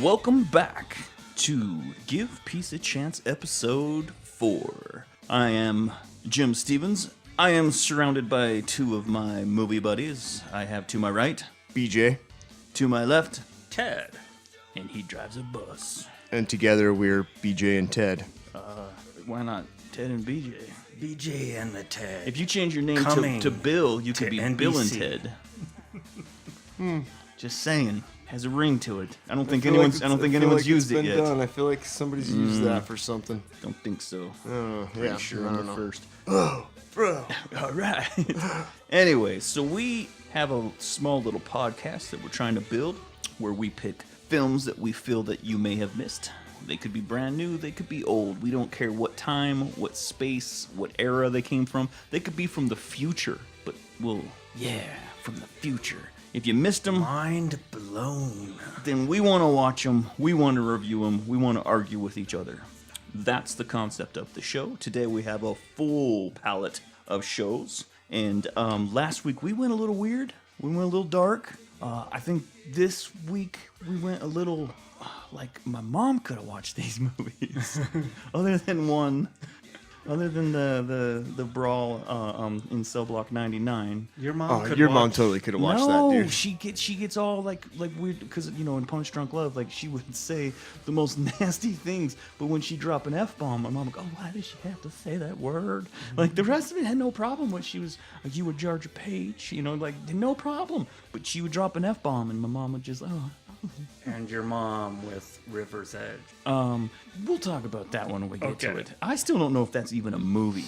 Welcome back to Give Peace a Chance episode 4. I am Jim Stevens. I am surrounded by two of my movie buddies. I have to my right, BJ. To my left, Ted. And he drives a bus. And together we're BJ and Ted. Why not Ted and BJ? BJ and the Ted. If you change your name to Bill, you could be NBC. Bill and Ted. Just saying. Has a ring to it. I don't think I feel anyone's like used it's it been yet. done. I feel like somebody's used that for something. Don't think so. Yeah, Sure, I I'm don't the know. first. Oh, bro. All right. Anyway, so we have a small little podcast that we're trying to build where we pick films that we feel that you may have missed. They could be brand new, they could be old. We don't care what time, what space, what era they came from. They could be from the future, but from the future. If you missed them, Mind blown. then we want to watch them, we want to review them, we want to argue with each other. That's the concept of the show. Today we have a full palette of shows. And last week we went a little weird. We went a little dark. I think this week we went a little like my mom could have watched these movies. Other than the BRAWL in Cell Block 99. Your mom Mom totally could have watched that, dude. she gets all like weird because in Punch Drunk Love, like she would say the most nasty things, but when she drop an F-bomb, my mom would go, "Oh, why does she have to say that word?" Like the rest of it had no problem. When she was like, "You were Georgia Page," like no problem, but she would drop an F-bomb, and my mom would just And your mom with River's Edge. We'll talk about that when we get to Okay. it. I still don't know if that's even a movie.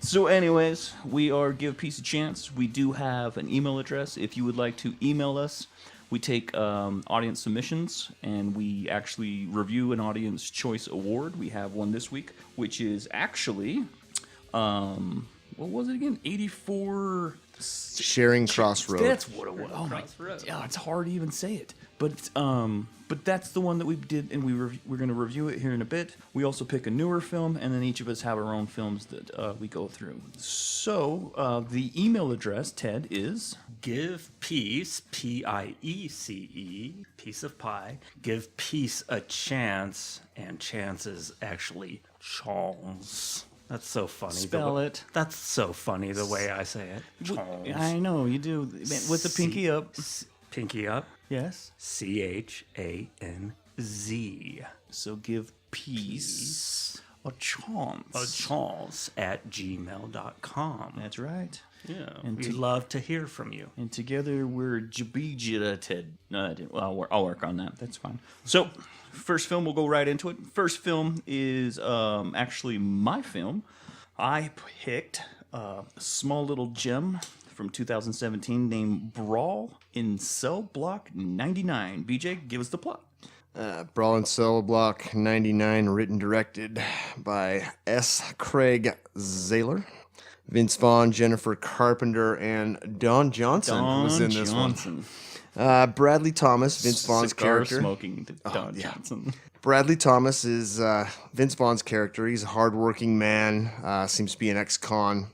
So anyways, we are Give Peace a Chance. We do have an email address. If you would like to email us, we take audience submissions, and we actually review an Audience Choice Award. We have one this week, which is actually, what was it again? 84... Sharing Crossroad. That's what it was. Oh my! Yeah, it's hard to even say it. But that's the one that we did, and we're going to review it here in a bit. We also pick a newer film, and then each of us have our own films that we go through. So the email address, Ted, is Give Peace, Piece, piece of pie. Give Peace a chance, and chance is actually chance. That's so funny. Spell it. That's so funny the way I say it. Chance. I know you do with the pinky up. Pinky up. Yes. CHANZ. So give peace a chance. A chance at gmail.com. That's right. Yeah, And we'd love to hear from you. And together we're Ted. No, I didn't. Well, I'll work on that. That's fine. So, first film, we'll go right into it. First film is actually my film. I picked a small little gem from 2017 named BRAWL in Cell Block 99. BJ, give us the plot. BRAWL in Cell Block 99, written directed by S. Craig Zahler. Vince Vaughn, Jennifer Carpenter, and Don Johnson was in this one. Bradley Thomas, Vince Vaughn's character. Smoking Don Johnson. Bradley Thomas is Vince Vaughn's character. He's a hardworking man, seems to be an ex-con.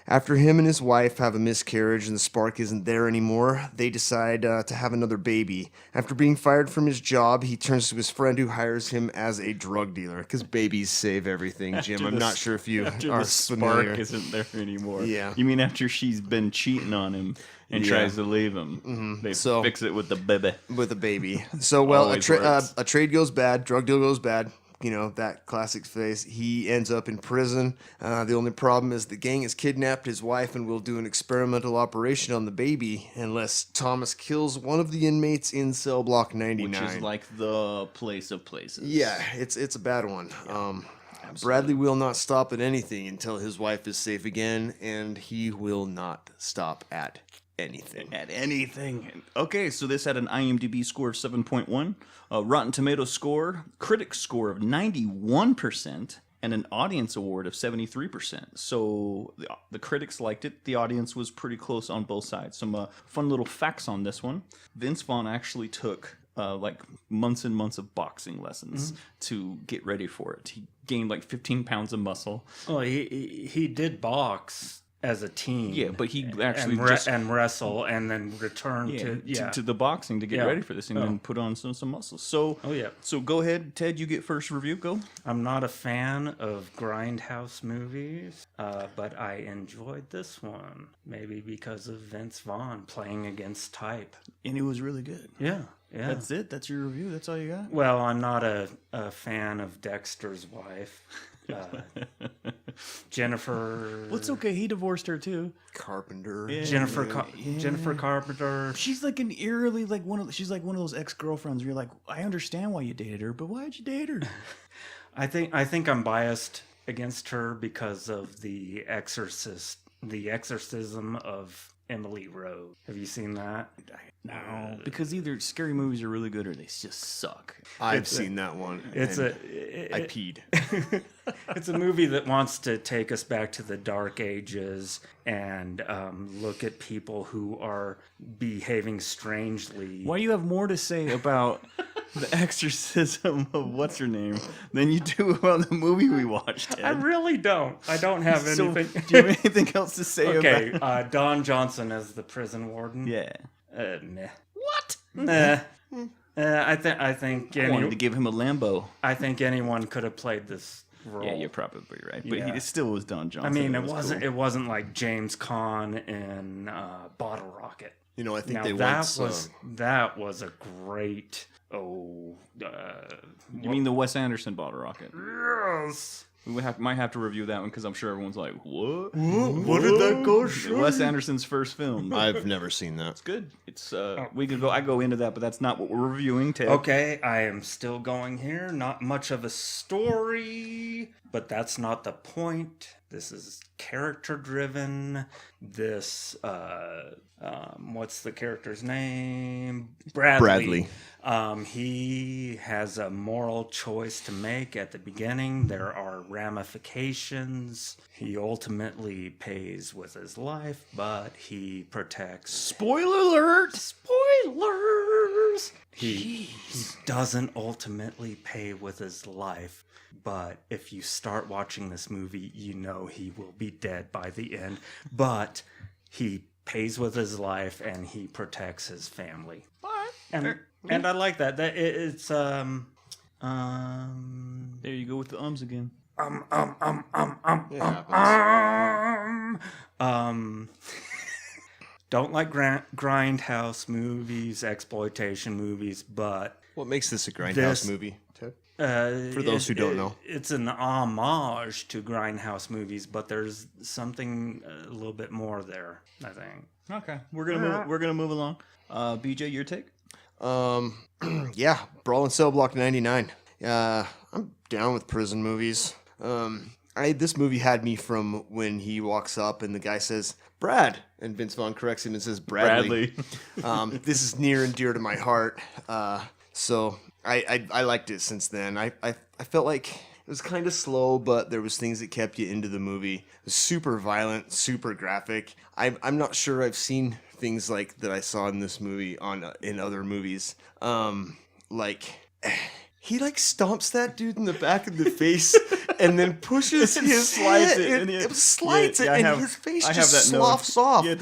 After him and his wife have a miscarriage and the spark isn't there anymore, they decide to have another baby. After being fired from his job, he turns to his friend who hires him as a drug dealer. Because babies save everything, Jim. I'm not sure if you after are the spark familiar. isn't there anymore. Yeah. You mean after she's been cheating on him and tries to leave him, they fix it with the baby. With a baby. So, well, Always works. a trade goes bad, drug deal goes bad. That classic phase. He ends up in prison. The only problem is the gang has kidnapped his wife and will do an experimental operation on the baby unless Thomas kills one of the inmates in Cell Block 99. Which is like the place of places. Yeah, it's a bad one. Bradley will not stop at anything until his wife is safe again, and he will not stop at anything. Okay, so this had an IMDb score of 7.1, a Rotten Tomatoes score, critic score of 91%, and an audience award of 73%. So the critics liked it. The audience was pretty close on both sides. Some fun little facts on this one. Vince Vaughn actually took months and months of boxing lessons to get ready for it. He gained 15 pounds of muscle. Oh, he did box as a teen. Yeah, but he actually and wrestle and then return to the boxing to get ready for this and then put on some muscles. So so go ahead, Ted. You get first review. Go. I'm not a fan of grindhouse movies, but I enjoyed this one. Maybe because of Vince Vaughn playing against type, And it was really good. Yeah. That's it. That's your review. That's all you got. Well, I'm not a fan of Dexter's wife. Jennifer. Well, it's okay. He divorced her too. Carpenter. Yeah. Jennifer Carpenter. She's like an eerily like she's like one of those ex-girlfriends where you're like, I understand why you dated her, but why'd you date her? I think I'm biased against her because of the exorcism of Emily Rose. Have you seen that? No, because either scary movies are really good or they just suck. I've seen that one. I peed. It's a movie that wants to take us back to the Dark Ages and look at people who are behaving strangely. Why do you have more to say about the exorcism of what's her name than you do about the movie we watched, Ted? I really don't. I don't have anything. Do you have anything else to say Okay, about Don Johnson as the prison warden. Yeah. Meh. What? I think I wanted to give him a Lambo. I think anyone could have played this role. Yeah, you're probably right. But Yeah. it still was Don Johnson. I mean, it was wasn't. cool. It wasn't like James Caan in Bottle Rocket. You know, I think Now they that was a great. You mean the Wes Anderson Bottle Rocket? Yes. We might have to review that one because I'm sure everyone's like, what? What did that go? Wes Anderson's first film. I've never seen that. It's good. It's we could go. I go into that, but that's not what we're reviewing, Ted. Okay, I am still going here. Not much of a story, but that's not the point. This is character driven. This what's the character's name? Bradley. He has a moral choice to make at the beginning. There are ramifications. He ultimately pays with his life, but he protects. Spoiler alert! Spoilers! He doesn't ultimately pay with his life, but if you start watching this movie, you know he will be dead by the end. But he pays with his life and he protects his family. What? And I like that. It's There you go with the ums again. Don't like grindhouse movies, exploitation movies, but What makes this a grindhouse movie, Ted? For those who don't know. It's an homage to grindhouse movies, but there's something a little bit more there, I think. Okay, we're gonna move along. BJ, your take? Yeah, Brawl and Cell Block 99. I'm down with prison movies. This movie had me from when he walks up and the guy says, Brad, and Vince Vaughn corrects him and says, Bradley. This is near and dear to my heart. So I liked it since then. I felt like it was kind of slow, but there was things that kept you into the movie. It was super violent, super graphic. I'm not sure I've seen things like that I saw in this movie in other movies. He stomps that dude in the back of the face and then pushes his slides head. it. Slides it, and his face just sloughs off. Yeah,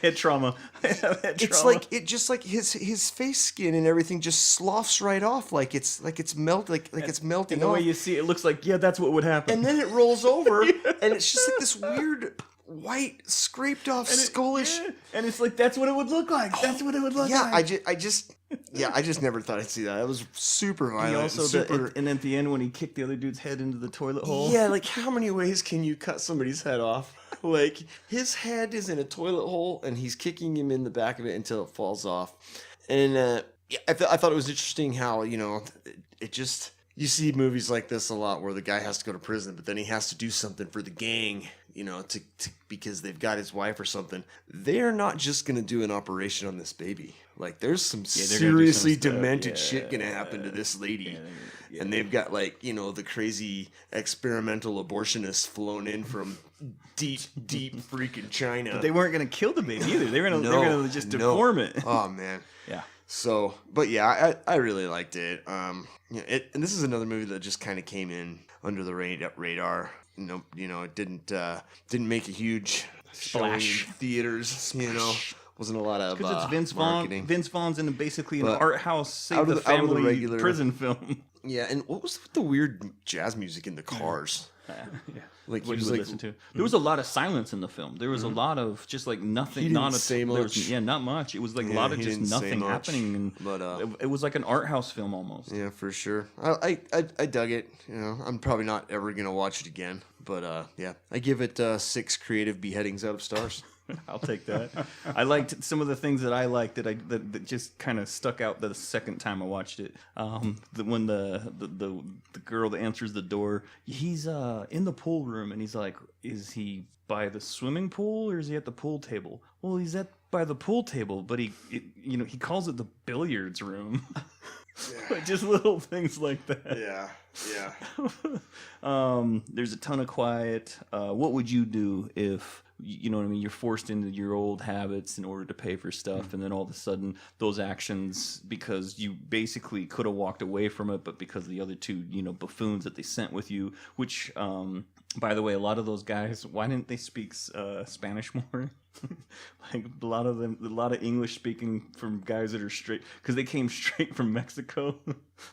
head trauma. I have head It's trauma. like his face skin and everything just sloughs right off, like it's melting And the off. way you see it looks like, that's what would happen. And then it rolls over, and it's just like this weird white scraped off skullish. And it's like that's what it would look like. That's what it would look like. I just never thought I'd see that. It was super violent. And at the end when he kicked the other dude's head into the toilet hole. Yeah, like how many ways can you cut somebody's head off? Like his head is in a toilet hole and he's kicking him in the back of it until it falls off. And I thought it was interesting how, it just, you see movies like this a lot where the guy has to go to prison, but then he has to do something for the gang, because they've got his wife or something. They're not just going to do an operation on this baby. Like there's some seriously demented shit going to happen to this lady. And they've got the crazy experimental abortionists flown in from deep freaking China. But they weren't going to kill the baby either. They were going to just deform it. Oh man. Yeah. So, but yeah, I really liked it. And this is another movie that just kind of came in under the radar. nope, it didn't make a huge Splash. showing in theaters. Wasn't a lot of Because it's Vince Vaughn. marketing. Vince Vaughn's in basically an But art house, save out of the the- out of the family regular- prison film. Yeah, and what was with the weird jazz music in the cars? Like What he you was would like, listen to. There was a lot of silence in the film. There was a lot of just like nothing. He didn't not a, say there was- much. yeah, not much. It was like a Yeah, lot of he just didn't say nothing much. happening, and But it was like an art house film almost. yeah, for sure. I dug it. I'm probably not ever gonna watch it again. But yeah, I give it 6 creative beheadings out of stars. I'll take that. I liked some of the things that I liked that just kind of stuck out the second time I watched it. When the girl that answers the door, he's in the pool room and he's like, is he by the swimming pool or is he at the pool table? Well, he's by the pool table, but he calls it the billiards room. Like just little things like that. Yeah. There's a ton of quiet. What would you do if, you know what I mean, you're forced into your old habits in order to pay for stuff, and then all of a sudden those actions, because you basically could have walked away from it, but because of the other two, buffoons that they sent with you, which, by the way, a lot of those guys, why didn't they speak Spanish more? Like a lot of English speaking from guys that are straight, because they came straight from Mexico.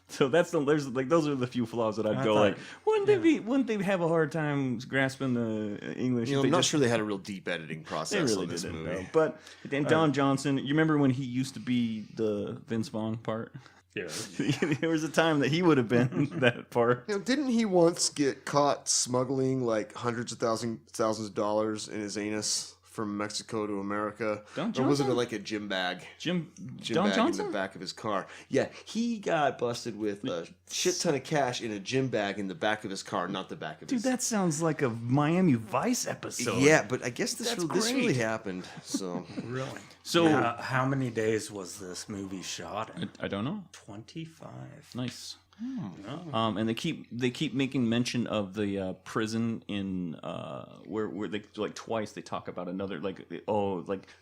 So those are the few flaws that I'd go thought- like, wouldn't they have a hard time grasping the English? if I'm they not just- sure they had a real deep editing They process really on this didn't. movie. No. But then Don Johnson, you remember when he used to be the Vince Vaughn part? Yeah. There was a time that he would have been that part. Didn't he once get caught smuggling like hundreds of thousands of dollars in his anus from Mexico to America? Don Or was it Johnson? like a gym bag? Jim Gym bag Johnson? in the back of his car. Yeah, he got busted with a shit ton of cash in a gym bag in the back of his car, not the back of Dude, his. that sounds like a Miami Vice episode. Yeah, but I guess this That's really great. happened. So Really? So How many days was this movie shot in? I don't know. 25. Nice. No. And they keep making mention of the prison in where they like twice they talk about another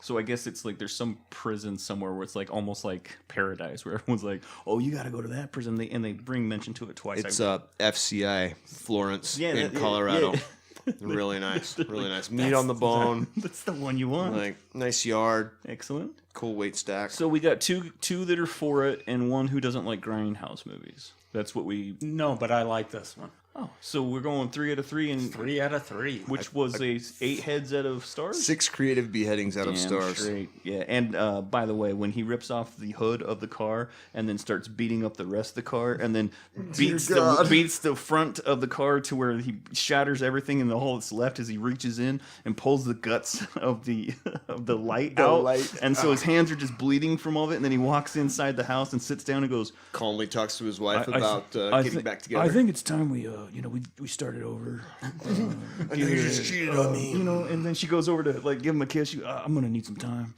so I guess it's like there's some prison somewhere where it's like almost like paradise where everyone's like, oh, you got to go to that prison, and they bring mention to it twice. it's FCI Florence Yeah, in that- Colorado. yeah. Really nice, really nice. Meat on the bone, That's the one you want. like nice yard, Excellent. cool weight stack. So we got two that are for it, and one who doesn't like grindhouse movies. That's what we. No, but I like this one. Oh, so we're going 3 out of 3, and 3 out of 3. which was 8 heads out of stars. 6 creative beheadings out of Damn stars. straight. Yeah, and by the way, when he rips off the hood of the car and then starts beating up the rest of the car, and then beats God. the front of the car to where he shatters everything, and all that's left is he reaches in and pulls the guts of the light out, light. and so his hands are just bleeding from all of it, and then he walks inside the house and sits down and goes, Calmly talks to his wife I about getting back together. I think it's time we started over. I know you just cheated on me. And then she goes over to like give him a kiss. I'm gonna need some time.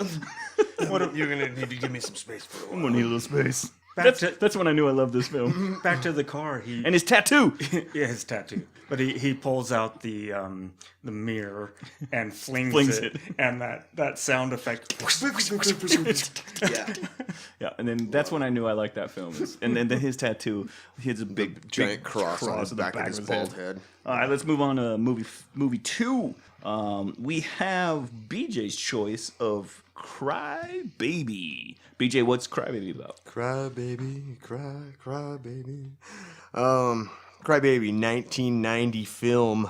You're gonna need to give me some space for a I'm while. gonna need a little space. Back to- That's when I knew I loved this film. Back to the car. And his tattoo. Yeah, his tattoo. But he pulls out the mirror and flings Flings it, it. and that sound effect. Yeah, Yeah, and then that's when I knew I liked that film. And then his tattoo, he has a big giant big cross on the the back of his bald head. head. All right, let's move on to movie 2. We have BJ's choice of Cry Baby. BJ, what's Cry Baby about? Cry baby, cry baby. Cry Baby, 1990 film,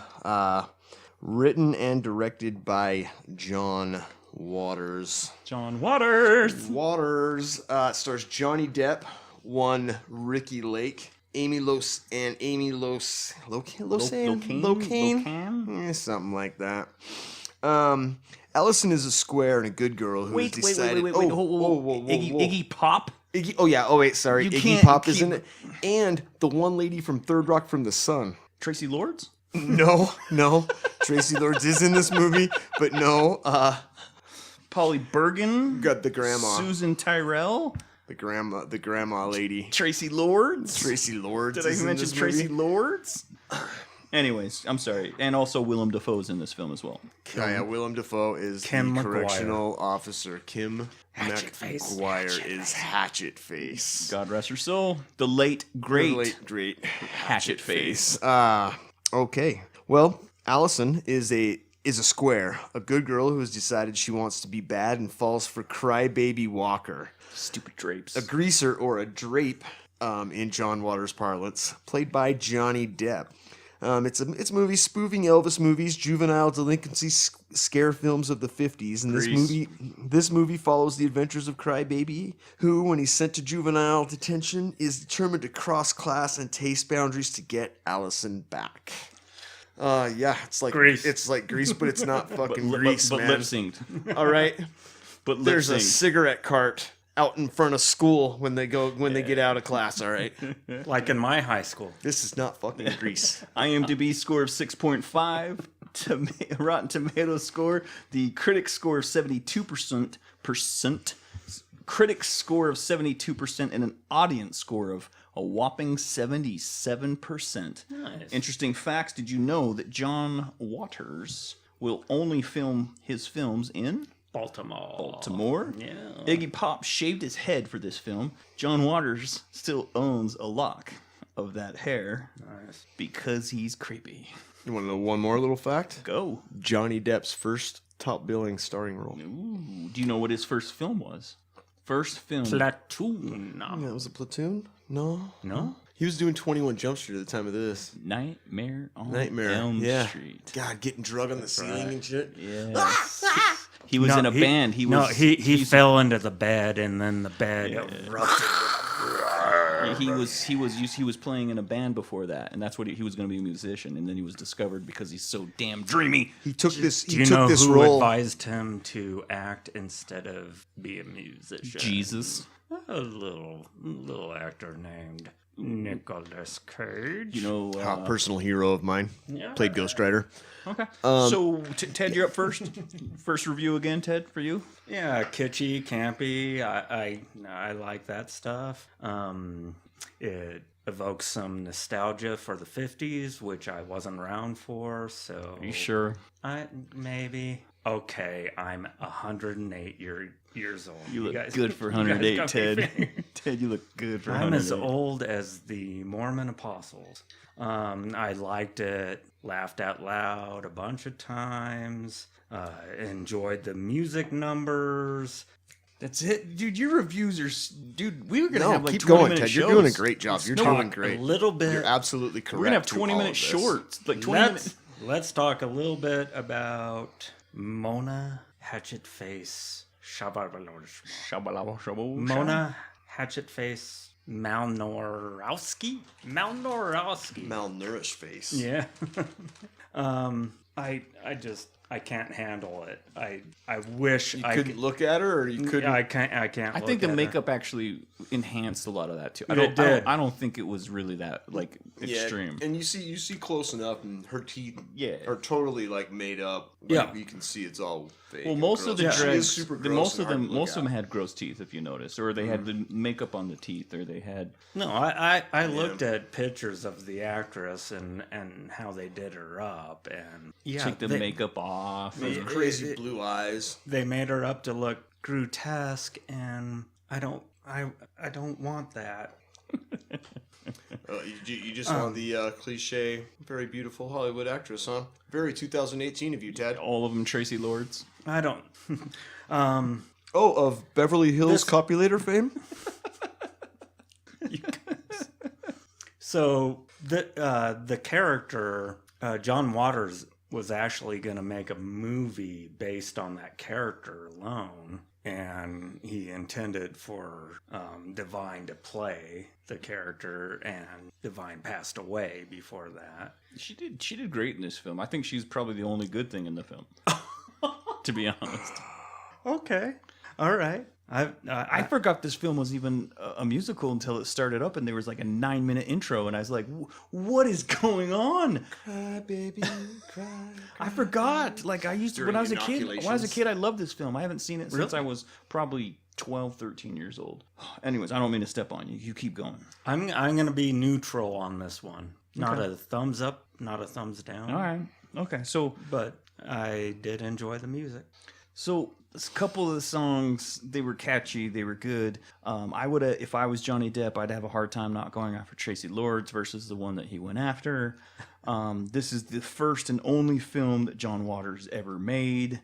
written and directed by John Waters. John Waters. Waters stars Johnny Depp, one Ricky Lake, Amy Locan, Locan? something like that. Ellison is a square and a good girl who has decided. Wait. Whoa. Iggy Pop? Iggy, oh yeah. Oh wait, sorry. You Iggy can't Pop is keep- in it, and the one lady from Third Rock from the Sun. Tracy Lords? No. Tracy Lords is in this movie, but no. Polly Bergen? Got the grandma, Susan Tyrell? the grandma lady. Tracy Lords? Tracy Lords. Did I is in mention this Tracy movie. Lords? Anyways, I'm sorry. And also Willem Dafoe's in this film as well. Yeah, Willem Dafoe is Kim the McGuire. correctional officer. Kim Hatchet-face. McGuire is Hatchet Face. God rest her soul. The late, great Great Hatchet Face. Okay. Well, Allison is a square, a good girl who has decided she wants to be bad and falls for crybaby Walker, Stupid drapes. a greaser or a drape, in John Waters' parlance, played by Johnny Depp. It's a movie spoofing Elvis movies, juvenile delinquency scare films of the 50s, and this movie follows the adventures of Crybaby, who, when he's sent to juvenile detention, is determined to cross class and taste boundaries to get Allison back. Yeah, it's like Grease. It's like Grease, but it's not fucking Grease, but man. lip synced. All right, But there's a lip-synced. cigarette cart out in front of school when they get out of class. All right, Like in my high school. this is not fucking Grease. IMDb score of 6.5. Rotten Tomatoes score. The critic score of 72%. Critic score of 72% and an audience score of a whopping 77%. Nice. Interesting facts. Did you know that John Waters will only film his films in Baltimore? Yeah. Iggy Pop shaved his head for this film. John Waters still owns a lock of that hair Nice. because he's creepy. You want to know one more little fact? Go. Johnny Depp's first top billing starring role. Ooh, do you know what his first film was? First film. Platoon. That was a Platoon? No. No? He was doing 21 Jump Street at the time of this. Nightmare on Nightmare. Elm yeah. Street. God, getting drug on the ceiling and shit. Yes. He was in a band. He fell into the bed and then the bed erupted. he was playing in a band before that, and that's what he was going to be a musician, and then he was discovered because he's so damn dreamy. He took this. Do He you took know this who role. advised him to act instead of be a musician? Jesus. A little actor named Nicolas Cage. You know. Personal hero of mine. Yeah. Played Ghost Rider. Okay. So Ted, you're up first. First review again, Ted, for you. Yeah, kitschy, campy. I like that stuff. It evokes some nostalgia for the 50s, which I wasn't around for. So Are you sure? Maybe. Okay, I'm 108 years old. You look guys- good for you guys 108, got me Ted. figured. Ted, you look good for I'm 108. as old as the Mormon apostles. I liked it, laughed out loud a bunch of times, enjoyed the music numbers. That's it, dude. Your reviews are, dude. We were gonna No, have like keep 20 going, minute Ted. shows. You're doing a great job. You're No, doing great. A little bit. You're absolutely correct. We're gonna have through 20 all minute of this. shorts, like 20 minutes. Let's talk a little bit about Mona Hatchetface Shabalala. Mona Hatchetface Malnorowski. Malnourished face. Yeah. I can't handle it. I wish You I couldn't look at her, or you couldn't. I can't. I look think the at her. makeup actually enhanced a lot of that too. I It don't, did. I don't think it was really that like extreme. And you see close enough, and her teeth Yeah. are totally like made up. Yeah. Like, you can see it's all fake. Well, and most of the gross. She is dregs, super the, gross most and of hard them, to look most of them at. had gross teeth, if you notice, or they had the makeup on the teeth, or they had. No, I looked at pictures of the actress and how they did her up, and Take the makeup off. Those and- crazy blue eyes. they made her up to look grotesque, and I don't want that. You just want the cliche, very beautiful Hollywood actress, huh? Very 2018 of you, Ted. all of them Tracy Lords. I don't. Oh, of Beverly Hills copulator fame? So the character John Waters was actually going to make a movie based on that character alone, and he intended for Divine to play the character, and Divine passed away before that. She did great in this film. I think she's probably the only good thing in the film. To be honest, Okay, all right. I forgot this film was even a musical until it started up, and there was like a 9-minute intro, and I was like, "What is going on?" Cry, baby, cry. I forgot. Like I used to when I was a kid. When I was a Inoculations. kid, I loved this film. I haven't seen it since I was probably 12, 13 years old. Anyways, I don't mean to step on you. You keep going. I'm going to be neutral on this one. Not a thumbs up, not a thumbs down. All right. Okay. So But I did enjoy the music. So a couple of the songs, they were catchy, they were good. I would have, if I was Johnny Depp, I'd have a hard time not going after Tracy Lords versus the one that he went after. This is the first and only film that John Waters ever made.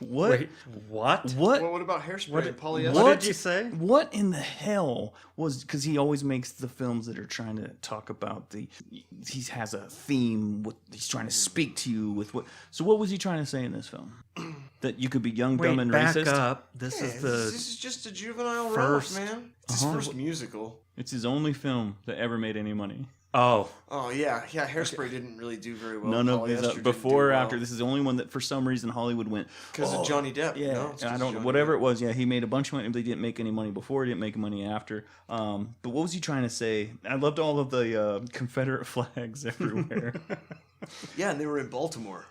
What? Wait, what? Well, what about Hairspray and Polyester? What did you say? What in the hell was, because he always makes the films that are trying to talk about he has a theme, he's trying to speak to you with what, so what was he trying to say in this film? That you could be young, dumb, and back racist? up. This is This is just a juvenile first- rap, man. It's his first musical. It's his only film that ever made any money. Oh, Oh yeah. Hairspray didn't really do very well. None of these, Polyester didn't before do or well. after. This is the only one that for some reason Hollywood went, Because of Johnny Depp. yeah, No, it's and I 'cause don't of know, Johnny whatever Depp. it was. Yeah, he made a bunch of money. They didn't make any money before. He didn't make money after. But what was he trying to say? I loved all of the Confederate flags everywhere. Yeah, and they were in Baltimore.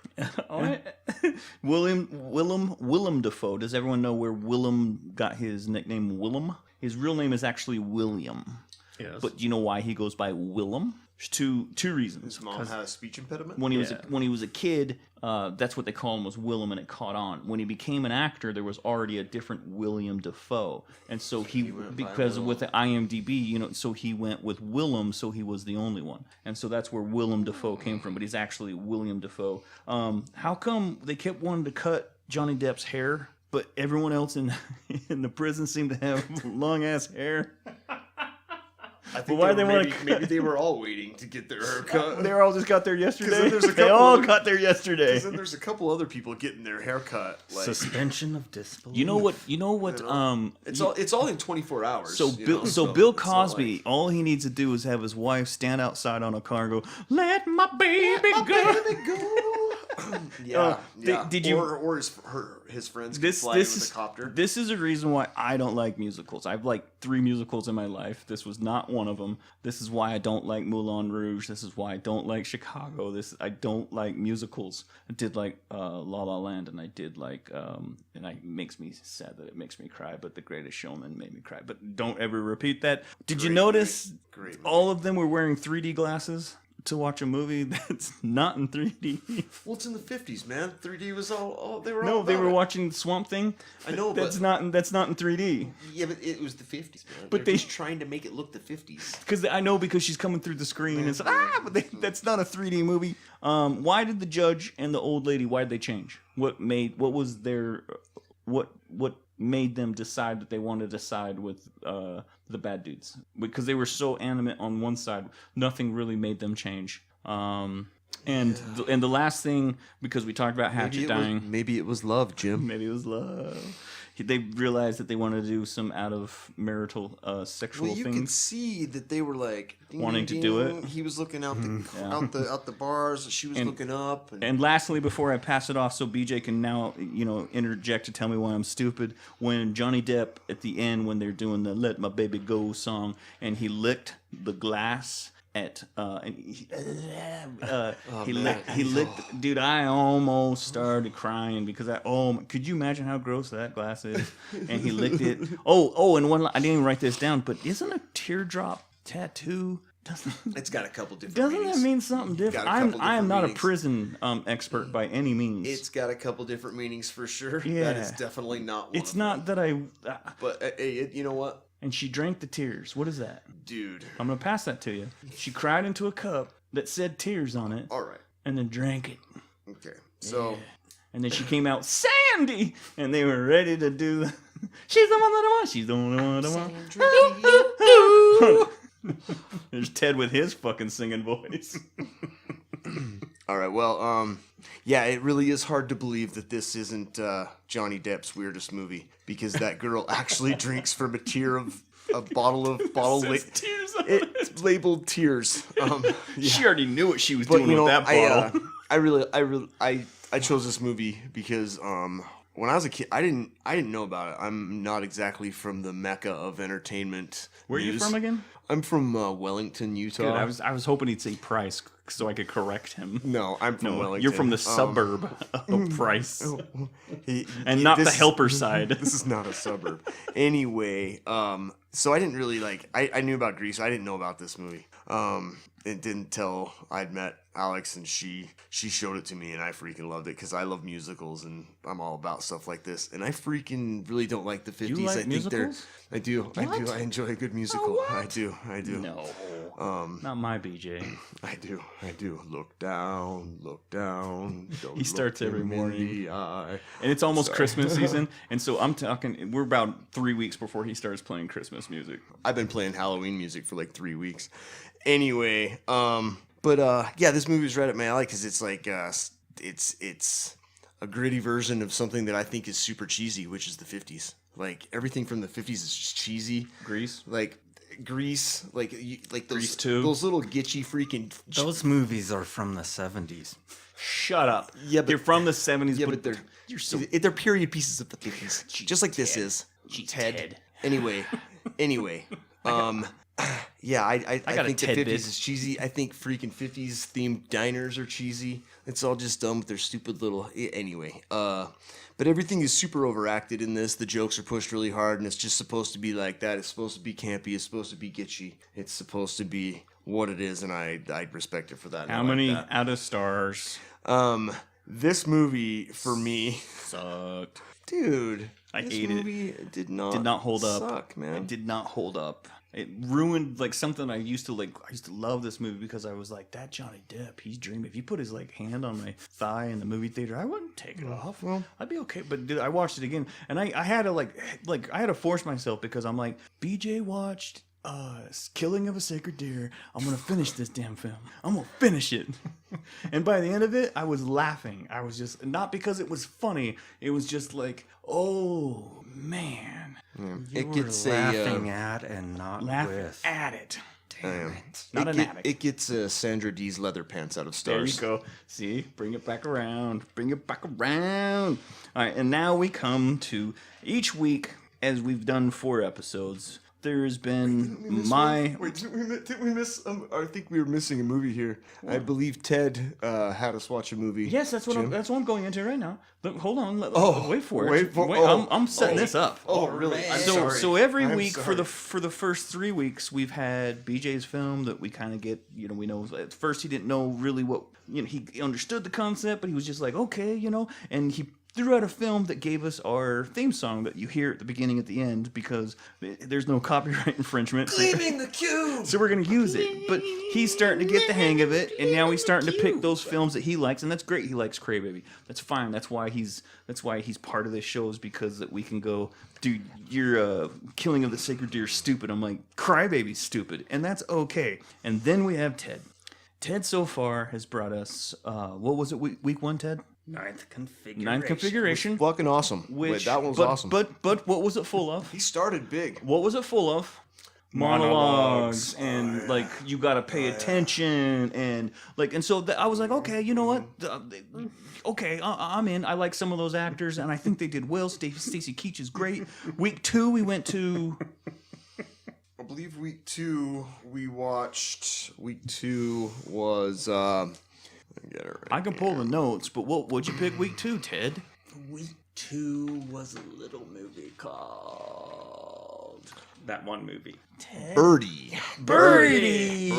Willem Dafoe. Does everyone know where Willem got his nickname Willem? His real name is actually William. yes. But do you know why he goes by Willem? There's two reasons. His mom had a speech impediment. When he was a kid, that's what they call him, was Willem, and it caught on. When he became an actor, there was already a different William Dafoe, and so he went by because Willem. with the IMDb, so he went with Willem, so he was the only one, and so that's where Willem Dafoe came from. But he's actually William Dafoe. How come they kept wanting to cut Johnny Depp's hair, but everyone else in the prison seemed to have long ass hair? I think why they they were, wanna maybe they were all waiting to get their hair cut. They all just got there yesterday. then there's a They couple all of- got there yesterday. Then there's a couple other people getting their hair cut. Like, Suspension of disbelief. You know what? it's all in 24 hours. So you Bill, know, so Bill it's not Cosby, like- all he needs to do is have his wife stand outside on a car and go, "Let my baby go." Yeah, yeah. did you- Or his friends can fly in with a copter. This is a reason why I don't like musicals. I've liked 3 musicals in my life. This was not one of them. This is why I don't like Moulin Rouge. This is why I don't like Chicago. I don't like musicals. I did like La La Land, and I did like and it makes me sad that it makes me cry. But The Greatest Showman made me cry. But don't ever repeat that. Did you Great notice movie. Great all of them were wearing 3D glasses to watch a movie that's not in 3D? Well, it's in the 50s, man. 3D was all they were. No, all they about were it. watching Swamp Thing. I know, that's but not in 3D. yeah, but it was the 50s, man. But They're they- just trying to make it look the 50s. Because I know, because she's coming through the screen and it's but that's not a 3D movie. Why did the judge and the old lady? Why did they change? What made them decide that they wanted to side with the bad dudes? Because they were so animate on one side, nothing really made them change. And the last thing, because we talked about Hatchet dying. Maybe it was love, Jim. Maybe it was love. They realized that they wanted to do some out of marital sexual Well, you could things. see that they were like ding, Wanting ding, to do ding. it. He was looking out Yeah. out the bars. She was looking up. And lastly, before I pass it off, so BJ can now, interject to tell me why I'm stupid. When Johnny Depp at the end, when they're doing the "Let My Baby Go" song, and he licked the glass at, he licked. Dude, I almost started crying because could you imagine how gross that glass is? And he licked it. And one, I didn't even write this down, but isn't a teardrop tattoo? It's got a couple different Doesn't meanings. that mean something different? Got a couple I am different not meanings. a prison expert by any means. It's got a couple different meanings for sure. Yeah. That is definitely not one It's of not that I. But hey, you know what? And she drank the tears. What is that? Dude. I'm gonna pass that to you. She cried into a cup that said tears on it, All right. and then drank it. Okay. So And then she came out, Sandy, and they were ready to do. She's the one that I want. She's the only one that I want. There's Ted with his fucking singing voice. all right. Well, yeah, it really is hard to believe that this isn't Johnny Depp's weirdest movie, because that girl actually drinks from a bottle liquid. Tears on It's labeled tears. Yeah. She already knew what she was But doing you know, with that bottle. I chose this movie because when I was a kid, I didn't know about it. I'm not exactly from the mecca of entertainment. Where are you news. from again? I'm from Wellington, Utah. Good. I was hoping he'd say Price so I could correct him. No, I'm from Wellington. You're from the suburb of Price, and He- not the this- helper side. This is not a suburb. Anyway, so I didn't really I knew about Grease. I didn't know about this movie. It didn't tell I'd met Alex, and she showed it to me, and I freaking loved it because I love musicals and I'm all about stuff like this. And I freaking really don't like the 50s. You like I think musicals? I do. What? I enjoy a good musical. what? I do. No, not my BJ. I do. Look down. Don't He starts look every him in morning. the eye. And it's almost Christmas season, and so I'm talking. We're about 3 weeks before he starts playing Christmas music. I've been playing Halloween music for like 3 weeks. Anyway, yeah, this movie was right up my alley because it's like it's a gritty version of something that I think is super cheesy, which is the 50s. Like everything from the 50s is just cheesy. Grease. Like Grease, like those Grease 2. those little gitchy freaking. Those movies are from the 70s. Shut up. Yeah, but- they're from the 70s. Yeah, but you're so they're period pieces of the 50s, just like this is. Ted. Anyway, yeah, I got a think the Ted 50s bit. is cheesy. I think freaking 50s themed diners are cheesy. It's all just done with their stupid little. Anyway, but everything is super overacted in this. The jokes are pushed really hard, and it's just supposed to be like that. It's supposed to be campy. It's supposed to be gitchy. It's supposed to be what it is, and I respect it for that. and I How like many that. out of stars This movie for me, sucked? dude. I this hate it. movie did not hold up. Suck, man. It did not hold up. It ruined like something I used to like. I used to love this movie because I was like, that Johnny Depp, he's dreaming. If he put his like hand on my thigh in the movie theater, I wouldn't take it off. well. I'd be okay. But dude, I watched it again, and I had to like I had to force myself because I'm like, BJ watched Killing of a Sacred Deer. I'm gonna finish this damn film. I'm gonna finish it. And by the end of it, I was laughing. I was just not because it was funny. It was just like, oh man, You were laughing at and not laugh with. at it. Damn it. Not an addict. It gets Sandra D's leather pants out of There stars. you go. See, bring it back around. Bring it back around. All right, and now we come to each week as we've done 4 episodes. There has been my. Wait, did we miss? I think we were missing a movie here. I believe Ted had us watch a movie. Yes, that's what Jim. I'm going into right now. Look, hold on. Wait for it. wait for- oh, I'm setting this up. Oh, really? I'm So sorry. so every I'm week sorry. for the first 3 weeks we've had BJ's film that we kind of get, we know at first he didn't know really what, he understood the concept, but he was just like, okay, and he threw out a film that gave us our theme song that you hear at the beginning at the end because there's no copyright infringement. Leaving the cube. So we're going to use it. But he's starting to get the hang of it, and now he's starting to pick those films that he likes, and that's great. He likes Crybaby. That's fine. That's why he's part of this show, is because that we can go, dude, you're Killing of the Sacred Deer stupid. I'm like, Crybaby's stupid, and that's okay. And then we have Ted. Ted so far has brought us, what was it, week 1, Ted? Ninth configuration. 9th configuration. Fucking awesome. Wait, that one was awesome. But what was it full of? He started big. What was it full of? Monologues and like you got to pay attention and so I was like, okay, you know what? Okay, I'm in. I like some of those actors and I think they did well. Stacey Keach is great. Week 2 we went to. I believe week 2 we watched. Week 2 was. Get it right. I can pull the notes, but what'd you pick week 2, Ted? Week 2 was a little movie called that one movie. Birdie. Birdie.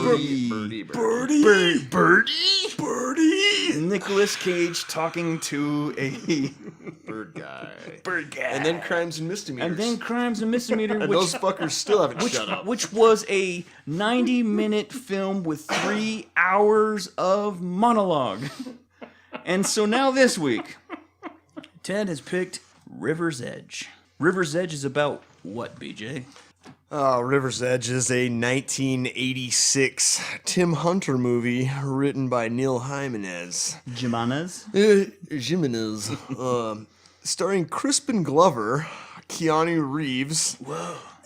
Nicolas Cage talking to a Bird guy. bird guy. And then Crimes and Misdemeanors. And then Crimes and Misdemeanors, And those fuckers still haven't shut up. which was a 90-minute film with 3 hours of monologue. And so now this week, Ted has picked River's Edge. River's Edge is about what, BJ? River's Edge is a 1986 Tim Hunter movie written by Neil Jimenez. Jimenez. Starring Crispin Glover, Keanu Reeves,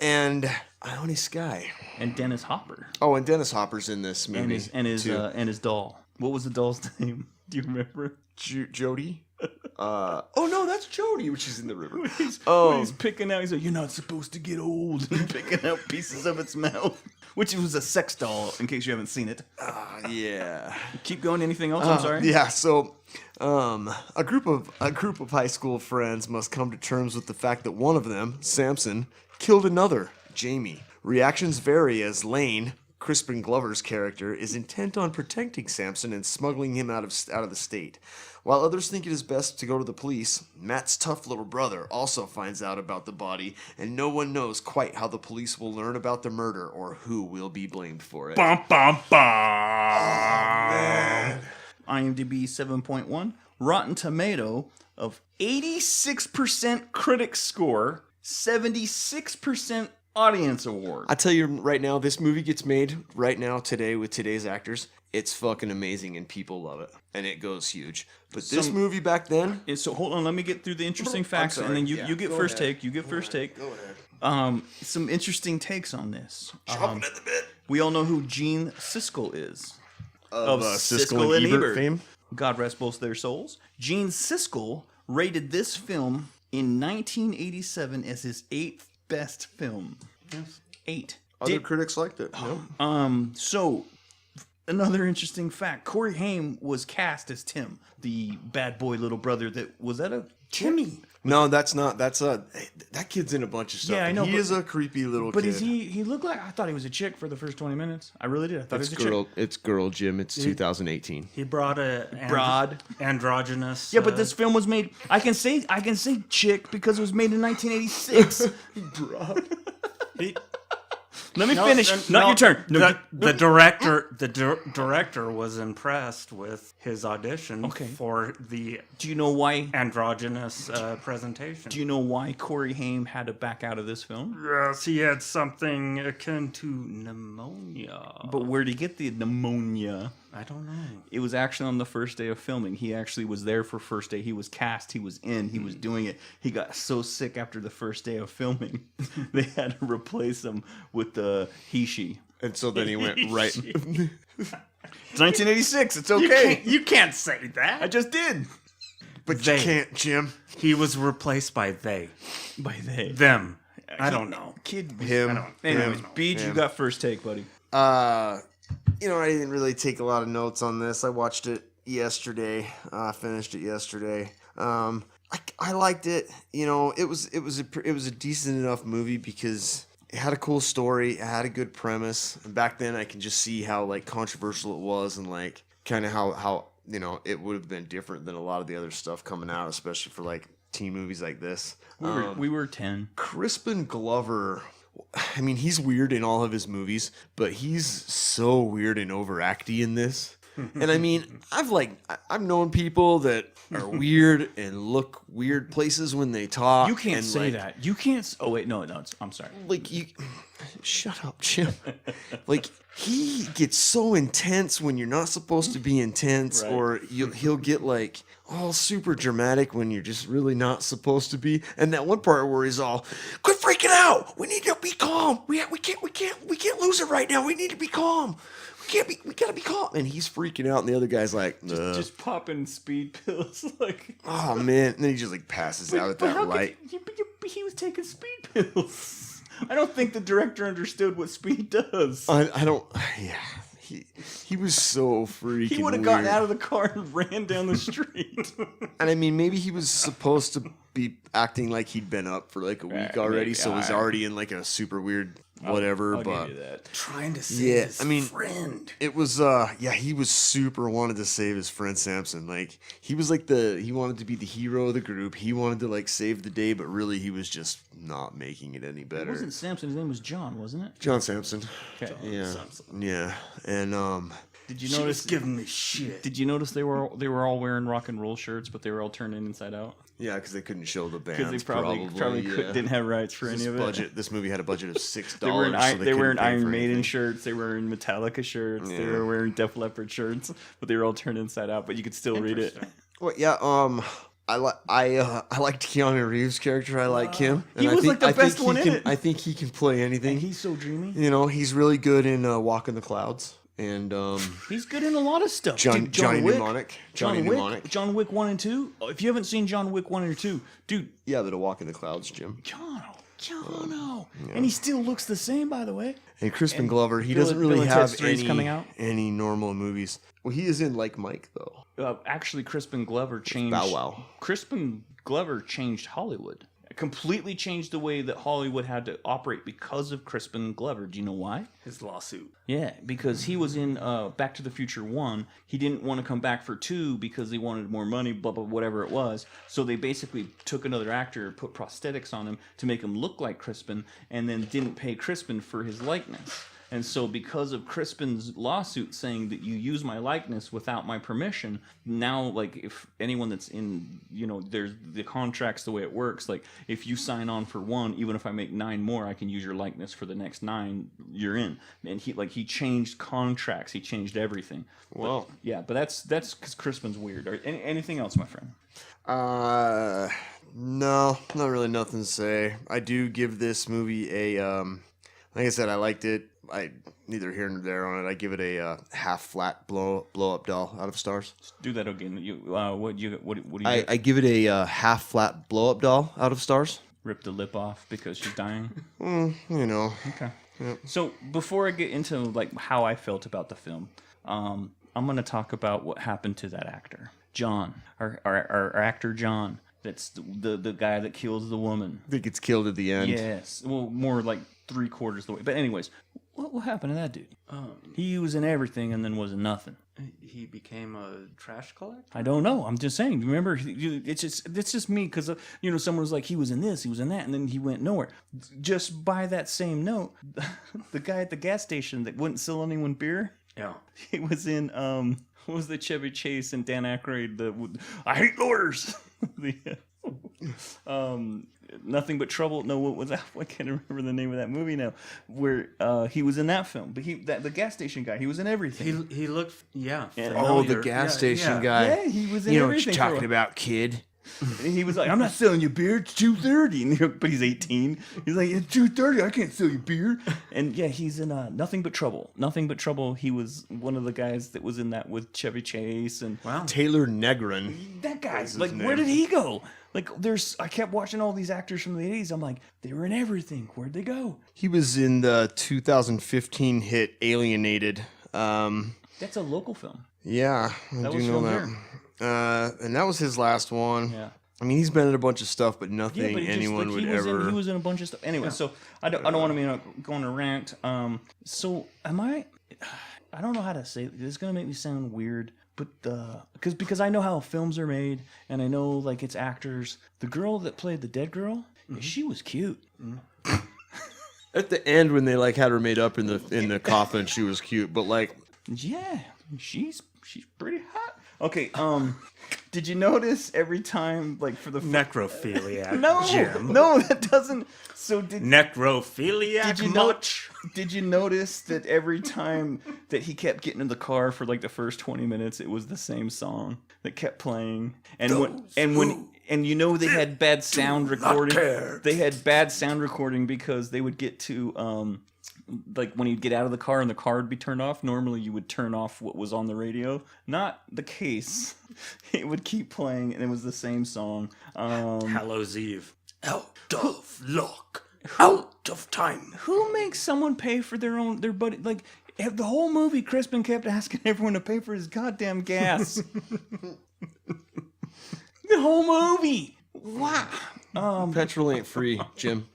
and Ione Skye. And Dennis Hopper. Oh, and Dennis Hopper's in this movie. And his too. and his doll. What was the doll's name? Do you remember? Jody? Oh no, that's Jody, which is in the river. When he's picking out, he's like, "You're not supposed to get old," and picking out pieces of its mouth, which was a sex doll. In case you haven't seen it. Yeah. Keep going. Anything else? I'm sorry. Yeah. So, a group of high school friends must come to terms with the fact that one of them, Samson, killed another, Jamie. Reactions vary as Lane, Crispin Glover's character, is intent on protecting Samson and smuggling him out of the state. While others think it is best to go to the police, Matt's tough little brother also finds out about the body, and no one knows quite how the police will learn about the murder or who will be blamed for it. Bum, bum, bum. Man. IMDb 7.1, Rotten Tomato of 86% critic score, 76% audience award. I tell you right now, this movie gets made right now today with today's actors. It's fucking amazing and people love it. And it goes huge. But this movie back then... So hold on, let me get through the interesting facts, and then you get first take. You get first take. Go ahead. Some interesting takes on this. Chomping at the bit. We all know who Gene Siskel is. Of Siskel and Ebert fame. God rest both their souls. Gene Siskel rated this film in 1987 as his 8th best film. Yes. 8. Other critics liked it. So, another interesting fact. Corey Haim was cast as Tim, the bad boy little brother was that a Timmy. No, that's not. That kid's in a bunch of stuff. Yeah, I know, He is a creepy little But kid. is he looked like, I thought he was a chick for the first 20 minutes. I really did. I thought he was a chick. It's girl, Jim. It's 2018. He brought Broad. androgynous. Yeah, but this film was made. I can say chick because it was made in 1986. Let me finish. Not your turn. No, The director was impressed with his audition for the do you know why? androgynous presentation. Do you know why Corey Haim had to back out of this film? Yes, he had something akin to pneumonia. But where'd he get the pneumonia? I don't know. It was actually on the first day of filming. He actually was there for first day. He was cast. He was in. He was doing it. He got so sick after the first day of filming, they had to replace him with the he/she. And so then he went right. It's 1986. It's okay. You can't say that. I just did. But They. you can't, Jim. He was replaced by they. By they. Them. I don't know. Kid. Him. Anyways, him, Beej, you him. got first take, buddy. I didn't really take a lot of notes on this. I watched it yesterday. Finished it yesterday. I liked it. It was a decent enough movie because it had a cool story. It had a good premise. And back then, I can just see how controversial it was and kind of how it would have been different than a lot of the other stuff coming out, especially for teen movies like this. We were 10. Crispin Glover. I mean, he's weird in all of his movies, but he's so weird and overacty in this. And I mean, I've known people that are weird and look weird places when they talk. You can't and say that. You can't. Oh wait, no. I'm sorry. Shut up, Jim. He gets so intense when you're not supposed to be intense, Right. or he'll get all super dramatic when you're just really not supposed to be. And that one part where he's all, "Quit freaking out! We need to be calm. We can't lose it right now. We need to be calm. We gotta be calm." And he's freaking out, and the other guy's like, Just popping speed pills, "Oh man!" And then he just passes out at that light. He was taking speed pills. I don't think the director understood what speed does. I don't. Yeah, he was so freaking. He would have gotten out of the car and ran down the street. And I mean, maybe he was supposed to be acting like he'd been up for a week already, maybe. so he's already in a super weird whatever. I'll but give you that. Trying to save his friend. it was he was super wanted to save his friend Samson. He was he wanted to be the hero of the group. He wanted to save the day, but really he was just not making it any better. It wasn't Samson. His name was John, wasn't it? John Samson. Okay. Yeah, and Did you She was notice? giving me shit. Did you notice they were all wearing rock and roll shirts, but they were all turned inside out? yeah, because they couldn't show the Because bands. they probably didn't have rights for any of it. This movie had a budget of $6. They were in, so they were in couldn't pay Iron for Maiden anything. shirts. They were in Metallica shirts. They Yeah. were wearing Def Leppard shirts, but they were all turned inside out. But you could still read it. Well, yeah. I liked Keanu Reeves' character. I like him. He was the best one in it. I think he can play anything. And he's so dreamy. He's really good in Walk in the Clouds. and He's good in a lot of stuff. Johnny Wick, Mnemonic. John Johnny Wick, Mnemonic. John Wick 1 and 2. If you haven't seen John Wick 1 or 2, dude, Yeah, but A Walk in the Clouds, Jim. Jono. And he still looks the same, by the way. And Crispin Glover, he Bill- doesn't Bill really and Ted have 3 is coming out. any normal movies. Well, he is in Like Mike, though. Actually, Crispin Glover changed. Bow Wow. Crispin Glover changed Hollywood. Completely changed the way that Hollywood had to operate because of Crispin Glover. Do you know why? His lawsuit. Yeah, because he was in Back to the Future 1. He didn't want to come back for 2 because they wanted more money, blah, blah, whatever it was. So they basically took another actor, put prosthetics on him to make him look like Crispin, and then didn't pay Crispin for his likeness. And so because of Crispin's lawsuit saying that you use my likeness without my permission, now, like, if anyone that's in, there's the contracts, the way it works, like, if you sign on for 1, even if I make 9 more, I can use your likeness for the next 9 you're in. And he changed contracts. He changed everything. Well, But that's because Crispin's weird. Anything else, my friend? No, not really nothing to say. I do give this movie a, like I said, I liked it. I neither here nor there on it. I give it a half flat blow up doll out of stars. Do that again. What do you I give it a half flat blow up doll out of stars. rip the lip off because she's dying? Okay. Yep. So before I get into like how I felt about the film, I'm going to talk about what happened to that actor, John, our actor John. That's the guy that kills the woman. I think it's killed at the end. Yes. Well, more like 3/4 of the way. But anyways, what happened to that dude? He was in everything and then wasn't nothing. He became a trash collector? I don't know. I'm just saying. Remember, it's just me because someone was like, he was in this, he was in that, and then he went nowhere. Just by that same note, the guy at the gas station that wouldn't sell anyone beer. Yeah. He was in what was the Chevy Chase and Dan Aykroyd? I hate lawyers. Nothing But Trouble. No, what was that? I can't remember the name of that movie now. Where he was in that film, but the gas station guy. He was in everything. He looked, Yeah. Oh, the gas station guy. Yeah, he was in You know what everything. you're talking about, kid. And he was like, I'm not selling you beer. It's 2:30. But he's 18. He's like, it's 2:30. I can't sell you beer. And yeah, he's in Nothing But Trouble. Nothing But Trouble. He was one of the guys that was in that with Chevy Chase and Taylor Negron. that guy. That's his Like, name. where did he go? Like, I kept watching all these actors from the 80s. I'm like, they were in everything. Where'd they go? He was in the 2015 hit Alienated. That's a local film. Yeah, I That do was know filmed that. here. And that was his last one. Yeah. I mean, he's been in a bunch of stuff, but Yeah, nothing but anyone would he was ever. he was in a bunch of stuff. Anyway, so I don't want to be going to rant. So am I? I don't know how to say it. It's gonna make me sound weird, but because I know how films are made, and I know like it's actors. The girl that played the dead girl, she was cute. At the end, when they like had her made up in the coffin, she was cute. But like, Yeah, she's pretty hot. Okay, did you notice every time like for the necrophiliac? no, no, that doesn't. So Necrophiliac Did you much? Did you notice that every time that he kept getting in the car for like the first 20 minutes, it was the same song that kept playing? And they had bad sound recording. They had bad sound recording because they would get to like when you'd get out of the car and the car would be turned off. Normally you would turn off what was on the radio. Not the case. It would keep playing and it was the same song. Hallows Eve. Out of luck. Out of time. Who makes someone pay for their buddy? Like the whole movie, Crispin kept asking everyone to pay for his goddamn gas. The whole movie. Wow. petrol ain't free, Jim.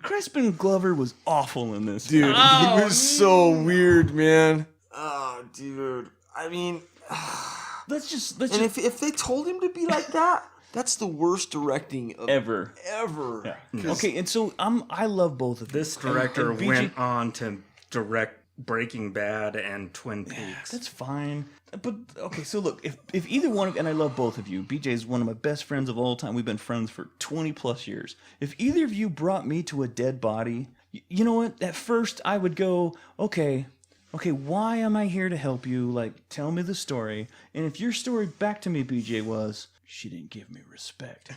Crispin Glover was awful in this. Dude, he was so weird, man. Oh, dude. I mean, Let's just if they told him to be like that, that's the worst directing of ever. ever. Yeah. Okay, and so I love both of them. This director And BJ went on to direct Breaking Bad and Twin Peaks. That's fine. But okay, so look, if either one of, and I love both of you. BJ is one of my best friends of all time. We've been friends for 20 plus years. If either of you brought me to a dead body, you know what? At first I would go, okay, why am I here to help you? Like, tell me the story. And if your story back to me, BJ, was she didn't give me respect.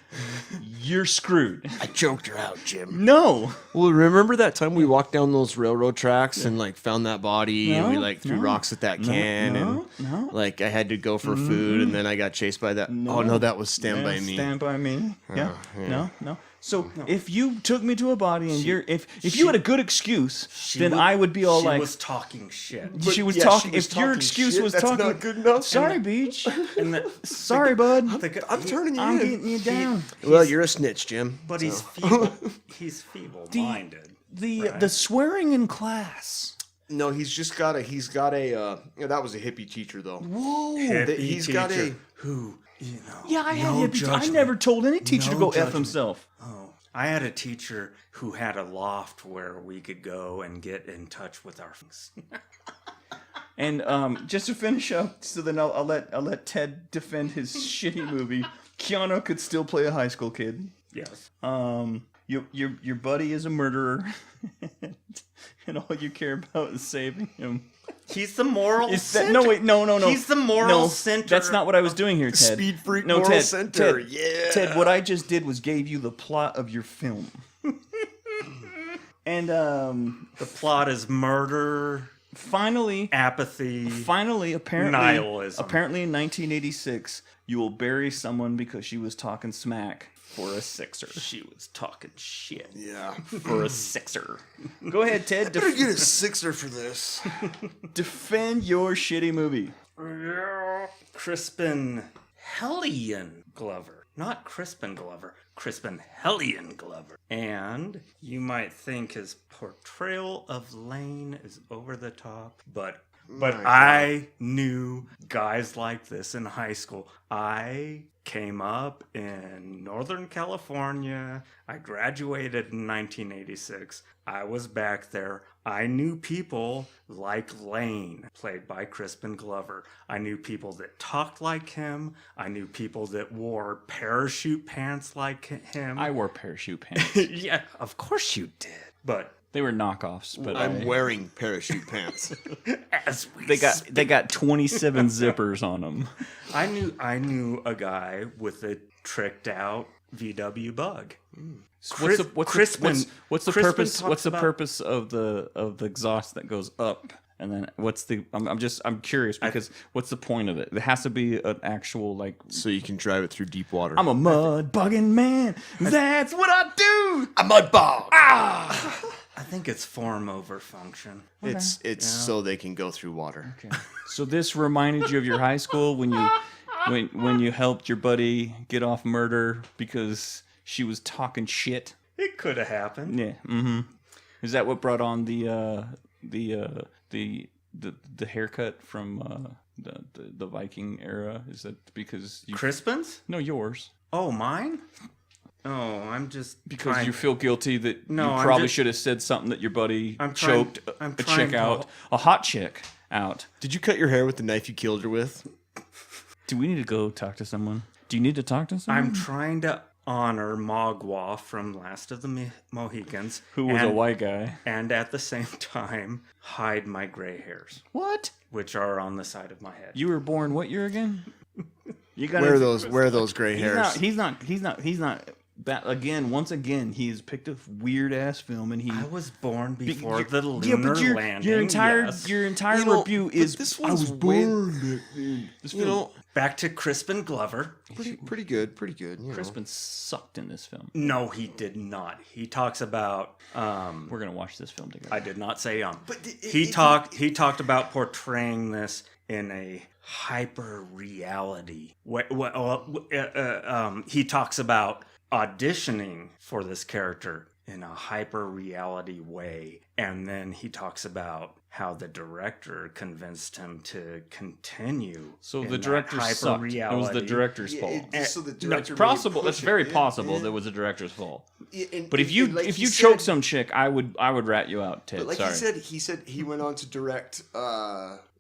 You're screwed. I choked her out, Jim. No. Well, remember that time we walked down those railroad tracks and like found that body and we No, like threw no, rocks at that can and like I had to go for food and then I got chased by that. Oh no, that was Stand By Me. Stand By Me. Yeah. yeah. No. So if you took me to a body and if you had a good excuse, then I would be all she like, was talking shit. she was yeah, talking. she was If your talking excuse shit, was that's talking, not good enough. Sorry, Beach. And Sorry, bud. I'm turning you I'm in. getting you down. Well, you're a snitch, Jim. But he's feeble. He's feeble-minded. The swearing in class. No, he's got a that was a hippie teacher though. Whoa. Hippie he's got a- teacher who, you know. Yeah, I had no hippies. I judgment. never told any teacher to No go F judgment. himself. Oh, I had a teacher who had a loft where we could go and get in touch with our friends. And just to finish up, so then I'll let Ted defend his shitty movie. Keanu could still play a high school kid. Yes. Your buddy is a murderer, and all you care about is saving him. He's the moral center. No, wait, no. He's the moral center. That's not what I was doing here, Ted. Speed freak no, moral Ted, center. Ted, Yeah. Ted, what I just did was gave you the plot of your film. And The plot is murder, finally, apathy. apparently, Nihilism. apparently in 1986, you will bury someone because she was talking smack for a sixer. She was talking shit. Yeah. For a sixer. Go ahead, Ted. Better get a sixer for this. Defend your shitty movie. Crispin Hellion Glover. Not Crispin Glover. Crispin Hellion Glover. And you might think his portrayal of Lane is over the top, but I knew guys like this in high school. I came up in Northern California. I graduated in 1986. I was back there. I knew people like Lane, played by Crispin Glover. I knew people that talked like him. I knew people that wore parachute pants like him. I wore parachute pants. Yeah, of course you did. But They were knockoffs, but I'm wearing parachute pants. as we they got 27 zippers on them. I knew a guy with a tricked out VW Bug. What's the Crispin purpose? talks What's the about- purpose of the exhaust that goes up? And then what's the? I'm curious because what's the point of it? There has to be an actual like. So you can drive it through deep water. I'm a mud bugging man. That's what I do. a mud bog. I think it's form over function. It's so they can go through water. Okay. So this reminded you of your high school when you helped your buddy get off murder because she was talking shit. It could have happened. Yeah. Mm-hmm. Is that what brought on the haircut from the Viking era? Is that because you Crispin's? No, yours. Oh, mine? Oh, I'm just Because trying- you feel guilty that No, you I'm probably just- should have said something that your buddy I'm trying- choked I'm a trying chick to- out, a hot chick out. Did you cut your hair with the knife you killed her with? Do we need to go talk to someone? Do you need to talk to someone? I'm trying to honor Mogwai from Last of the Mohicans. Who was a and- white guy. And at the same time, hide my gray hairs, What? which are on the side of my head. You were born what year again? You got Where are those gray hairs? He's not. That again. Once again, he's picked a weird ass film, and he. I was born before You're- the lunar landing. Your entire yes. review is. this I one's was way- born. This You film, know, Back to Crispin Glover. pretty good. You know. Crispin sucked in this film. No, he did not. He talks about. We're gonna watch this film together. I did not say But He talked about portraying this in a hyper reality. He talks about auditioning for this character in a hyper reality way, and then he talks about how the director convinced him to continue. So in the that director sucked. It was the hyper-reality. director's fault. So the That's director possible. made him That's push very it. possible. Yeah. That was the director's fault. And- But if you and like if he you said- choke some chick, I would rat you out, Ted. But like Sorry. he said he went on to direct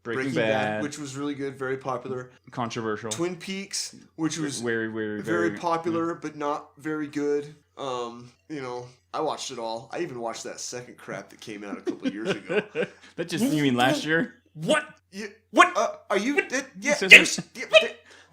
Breaking Bad. which was really good, very popular. Controversial. Twin Peaks, which was Very, very popular, but not very good. You know, I watched it all. I even watched that second crap that came out a couple of years ago. That just you mean last year? What? You, What? Are you? Yeah. Scissors?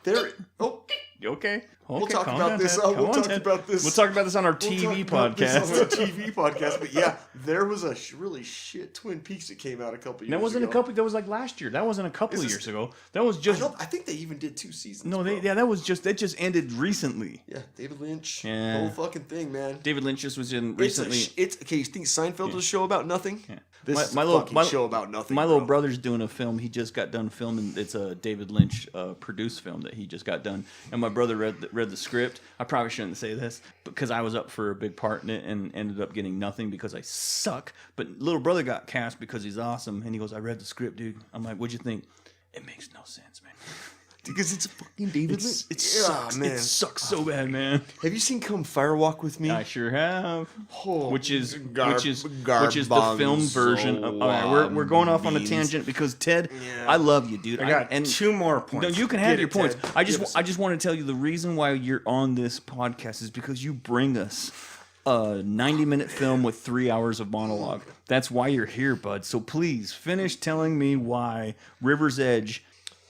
There. Oh, Okay. We'll Okay, talk calm about down, this. Ted. We'll Come on, talk Ted. about this. We'll talk about this on our We'll TV talk about this on podcast. our TV podcast. But yeah, there was a really shit Twin Peaks that came out a couple years ago. That wasn't a couple. That was like last year. That wasn't a couple of years ago. That was just. I think they even did 2 seasons. No, bro. that just ended recently. Yeah, David Lynch. Yeah. The whole fucking thing, man. David Lynch just was in recently. It's okay. You think Seinfeld was a show about nothing? Yeah. This My- is my a little- fucking my- show about nothing. My bro. little brother's doing a film. He just got done filming. It's a David Lynch produced film that he just got done. And my brother read the script. I probably shouldn't say this because I was up for a big part in it and ended up getting nothing because I suck. But little brother got cast because he's awesome. And he goes, "I read the script, dude." I'm like, "What'd you think?" It makes no sense, man. Because it's a fucking David Lynch. It sucks. man. It sucks so bad, man. Have you seen Come Firewalk with Me? I sure have. Oh, which is the garbanzo film version of. All right, we're going off on a beans. tangent because Ted, Yeah. I love you, dude. I got and 2 more points. no, you can have Get your it, points. Ted. I Give us just want to tell you the reason why you're on this podcast is because you bring us a 90-minute film with 3 hours of monologue. That's why you're here, bud. So please finish telling me why River's Edge,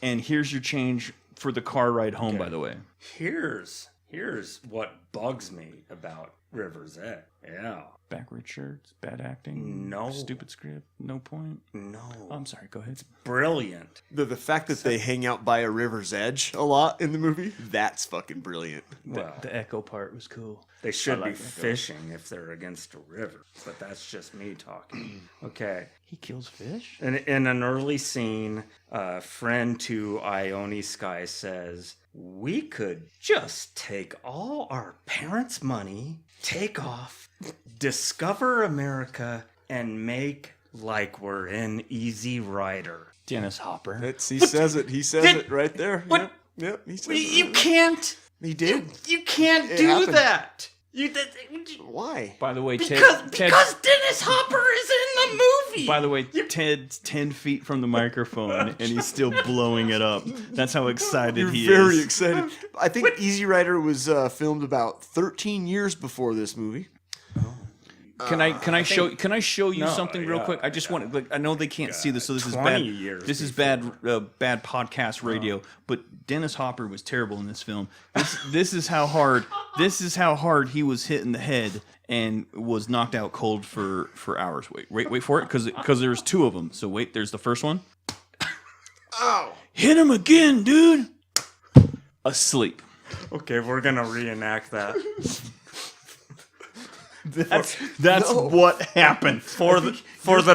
and here's your change for the car ride home. By the way, Here's what bugs me about River's Edge. Yeah. backward shirts, bad acting, No. stupid script, no point. No. I'm sorry. Go ahead. Brilliant. The fact that they hang out by a river's edge a lot in the movie, that's fucking brilliant. Well, The echo part was cool. they should I like be that guy. fishing if they're against a river, but that's just me talking. Okay. He kills fish? In an early scene, a friend to Ione Sky says, "We could just take all our parents' money, take off, discover America, and make like we're in Easy Rider." Dennis Hopper. He says it. He says it right there. What? Yep. He says You it. can't. He did. You can't It do happened. that. Why? By the way, Because Ted, Dennis Hopper is in the movie. by the way, Ted's 10 feet from the microphone and he's still blowing it up. That's how excited You're he very is. excited. I think Easy Rider was filmed about 13 years before this movie. Can I show you No, something real yeah, quick? I just want I know they can't see this, so this is 20 bad. years This is bad podcast radio. But Dennis Hopper was terrible in this film. This is how hard he was hit in the head and was knocked out cold for hours. Wait for it because there's 2 of them. So wait, there's the first one. Ow! Hit him again, dude. Asleep. Okay, we're gonna reenact that That's No. what happened. for the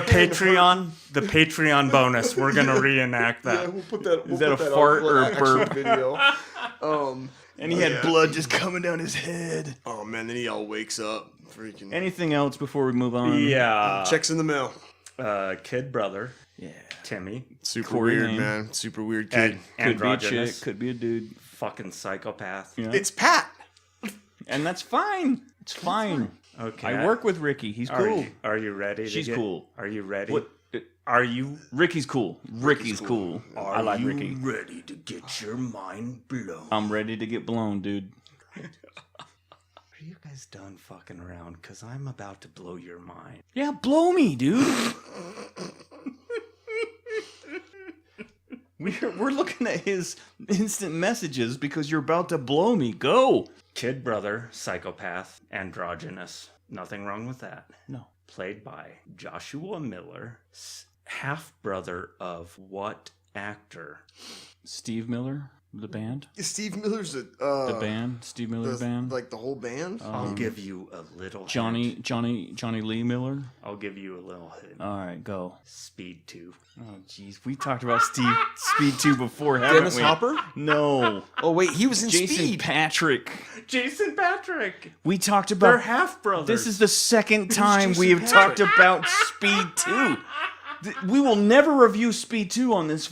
Patreon bonus. We're gonna reenact that. Yeah, we'll put that. Is that a fart or a burp? Video. And he had blood just coming down his head. Oh man, then he all wakes up. Freaking. Anything else before we move on? Yeah. Checks in the mail. Kid brother Yeah. Timmy, Super Corey weird, name. man. Super weird kid. Could be a androgynous, chick, could be a dude. fucking psychopath. Yeah. It's Pat. And that's fine. It's fine. Okay. I work with Ricky. He's cool. Are you ready? She's cool. Are you ready? What? Are you Ricky's cool. Ricky's cool. I like Ricky. ready to get your mind blown? I'm ready to get blown, dude. Are you guys done fucking around? Because I'm about to blow your mind. Yeah, blow me, dude. We're looking at his instant messages because you're about to blow me. Go. Kid brother, psychopath, androgynous. Nothing wrong with that. No. Played by Joshua Miller, half brother of what actor? Steve Miller, the band. Steve Miller's The band. Steve Miller's band. like the whole band. I'll give you a little Johnny hint. Lee Miller. I'll give you a little hint. All right, go. Speed 2. Oh, jeez. We talked about Speed 2 before, haven't Dennis we? Hopper? No. Oh wait, he was in Jason Speed. Patrick. Jason Patrick. We talked They're about... half brothers. This is the second time Jason we have Patrick? talked about Speed 2. We will never review Speed 2 on this...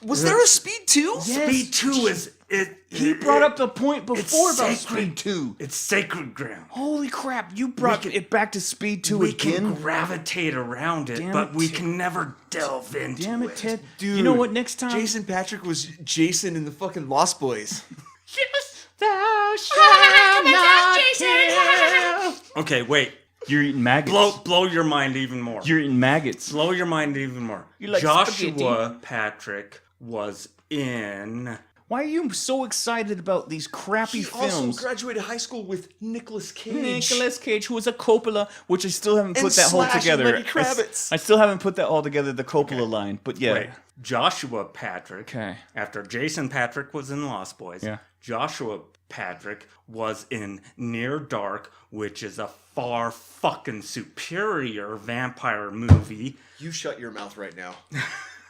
Was there a Speed 2? Speed 2 is it. He brought up the point before about sacred. Speed 2. It's sacred ground. Holy crap, you brought it back to Speed 2 We again? can gravitate around it, Damn but it, we Ted. can never delve into Damn it, Ted. Dude, you know what, next time... Jason Patrick was Jason in the fucking Lost Boys. Yes. Thou shalt not kill. Okay, wait. You're eating maggots. Blow your mind even more. You're eating maggots. Blow your mind even more. You like Joshua spaghetti? Patrick was in Why are you so excited about these crappy He films? also graduated high school with Nicolas Cage. Nicolas Cage, who was a Coppola, which I still haven't And put that whole Slash and together. Lenny Kravitz. I still haven't put that all together, the Coppola line. But yeah. Wait, Joshua Patrick. Okay. After Jason Patrick was in Lost Boys, Yeah. Joshua Patrick was in Near Dark, which is a far fucking superior vampire movie. You shut your mouth right now.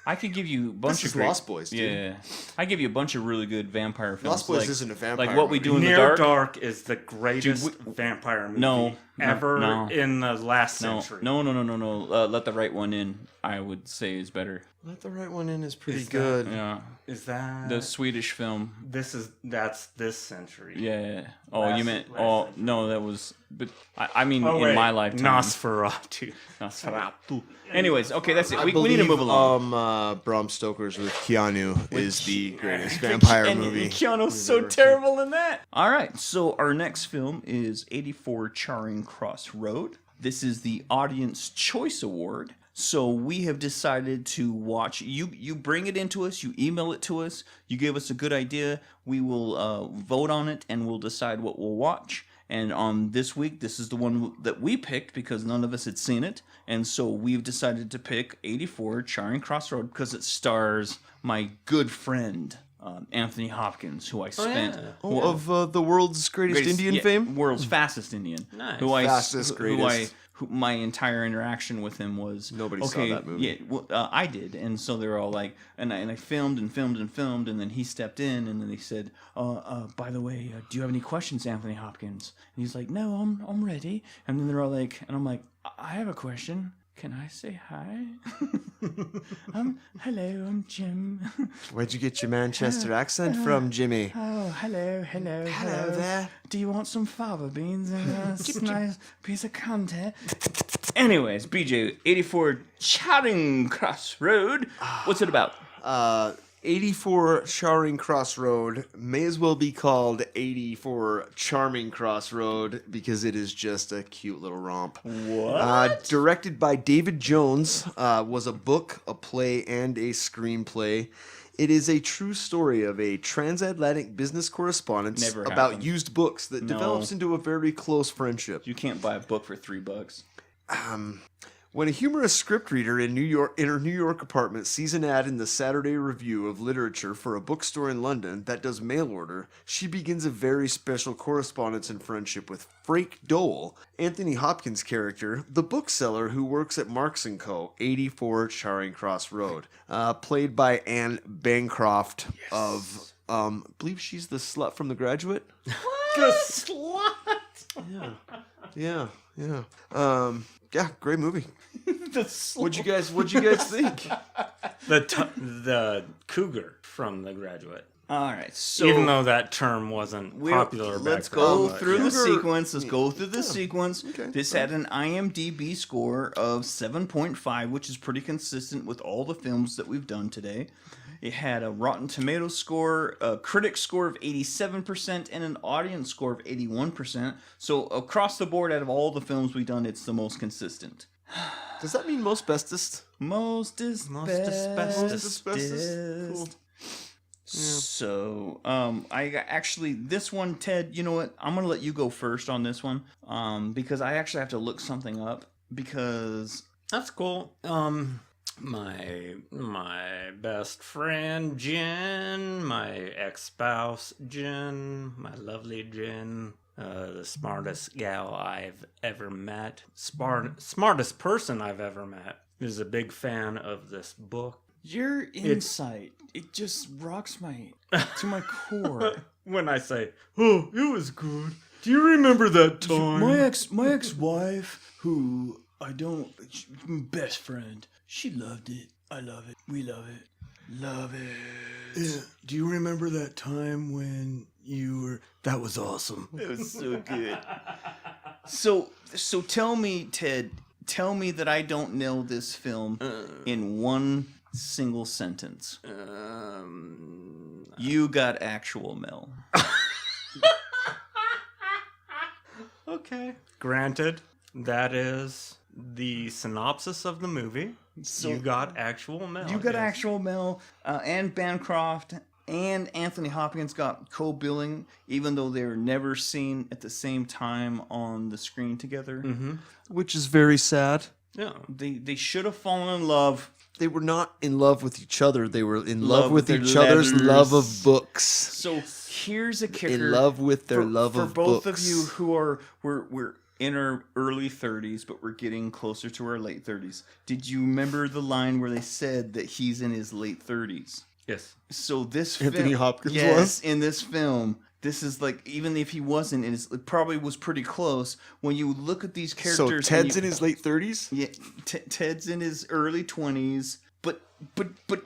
I could give you a bunch This of is great, Lost Boys, dude. Yeah, I give you a bunch of really good vampire films. Lost Boys like, isn't a vampire Like What We movie. Do in the Near Dark. is the greatest vampire movie No, ever in the last No, century. no. Let the Right One In, I would say, is better. Let the Right One In is pretty Is that- good. Yeah, Is that the Swedish film. that's this century? Yeah. Oh, Last- you meant? last Oh, century. no, that was. But I mean, Oh, in wait. my lifetime. Nosferatu. Nosferatu. Anyways, okay, that's it. I We need to believe, move along. Bram Stoker's with Keanu is the greatest vampire and movie. Keanu's so terrible in that. All right, so our next film is 84 Charing Cross Road. This is the Audience Choice Award. So we have decided to watch. You bring it into us. You email it to us. You give us a good idea. We will vote on it, and we'll decide what we'll watch. And on this week, this is the one that we picked because none of us had seen it. And so we've decided to pick 84 Charing Cross Road because it stars my good friend, Anthony Hopkins, who I spent... Of the world's greatest Indian fame? World's fastest Indian. Nice. Fastest, greatest. My entire interaction with him was... Nobody saw that movie. Yeah, well, I did. And so they're all like... And I filmed, and then he stepped in, and then he said, by the way, do you have any questions, Anthony Hopkins? And he's like, no, I'm ready. And then they're all like... And I'm like, I have a question. Can I say hi? Hello, I'm Jim. Where'd you get your Manchester accent from, Jimmy? Oh, hello. Hello there. Do you want some fava beans and a nice piece of content? Anyways, BJ, 84 Charing Cross Road. What's it about? 84 Charing Cross Road may as well be called 84 Charming Cross Road because it is just a cute little romp. What? Directed by David Jones, was a book, a play, and a screenplay. It is a true story of a transatlantic business correspondence Never about happened. used books that develops into a very close friendship. You can't buy a book for $3. When a humorous scriptreader in her New York apartment sees an ad in the Saturday Review of Literature for a bookstore in London that does mail order, she begins a very special correspondence and friendship with Frake Dole, Anthony Hopkins' character, the bookseller who works at Marks & Co., 84 Charing Cross Road, played by Anne Bancroft of, I believe she's the slut from The Graduate. The slut. Yeah. Yeah, great movie. The slut. What'd you guys think? The cougar from The Graduate. All right, so... Even though that term wasn't popular back Let's then, go but- through the Cougar- sequence. Let's go through the sequence. Okay. This had an IMDb score of 7.5, which is pretty consistent with all the films that we've done today. It had a Rotten Tomatoes score, a critic score of 87%, and an audience score of 81%. So across the board, out of all the films we've done, it's the most consistent. Does that mean most bestest? Most is bestest. Cool. So, this one, Ted, you know what? I'm going to let you go first on this one, because I actually have to look something up, because... That's cool. My best friend Jen, my ex-spouse Jen, my lovely Jen, the smartest gal I've ever met, smartest person I've ever met, is a big fan of this book. Your insight, it just rocks to my core. When I say, "Oh, it was good," do you remember that time? My ex-wife, who best friend, she loved it. I love it. We love it. Love it. Yeah. Do you remember that time when you were... That was awesome. It was so good. So tell me, Ted, that I don't nail this film in one single sentence. You got actual Mel. Okay. Granted, that is the synopsis of the movie. So you got actual Mel. You got yes. actual Mel, Anne Bancroft, and Anthony Hopkins got co-billing, even though they were never seen at the same time on the screen together. Which is very sad. Yeah. They should have fallen in love. They were not in love with each other. They were in love with their each other's letters. love of books. So here's a kicker. In love with their love for of both books. of you who are we're in our early 30s, but we're getting closer to our late 30s. Did you remember the line where they said that he's in his late 30s? Yes. So this Anthony Hopkins yes, was? in this film. This is like, even if he wasn't, it probably was pretty close. When you look at these So characters, Ted's in his late 30s? yeah, Ted's in his early 20s. But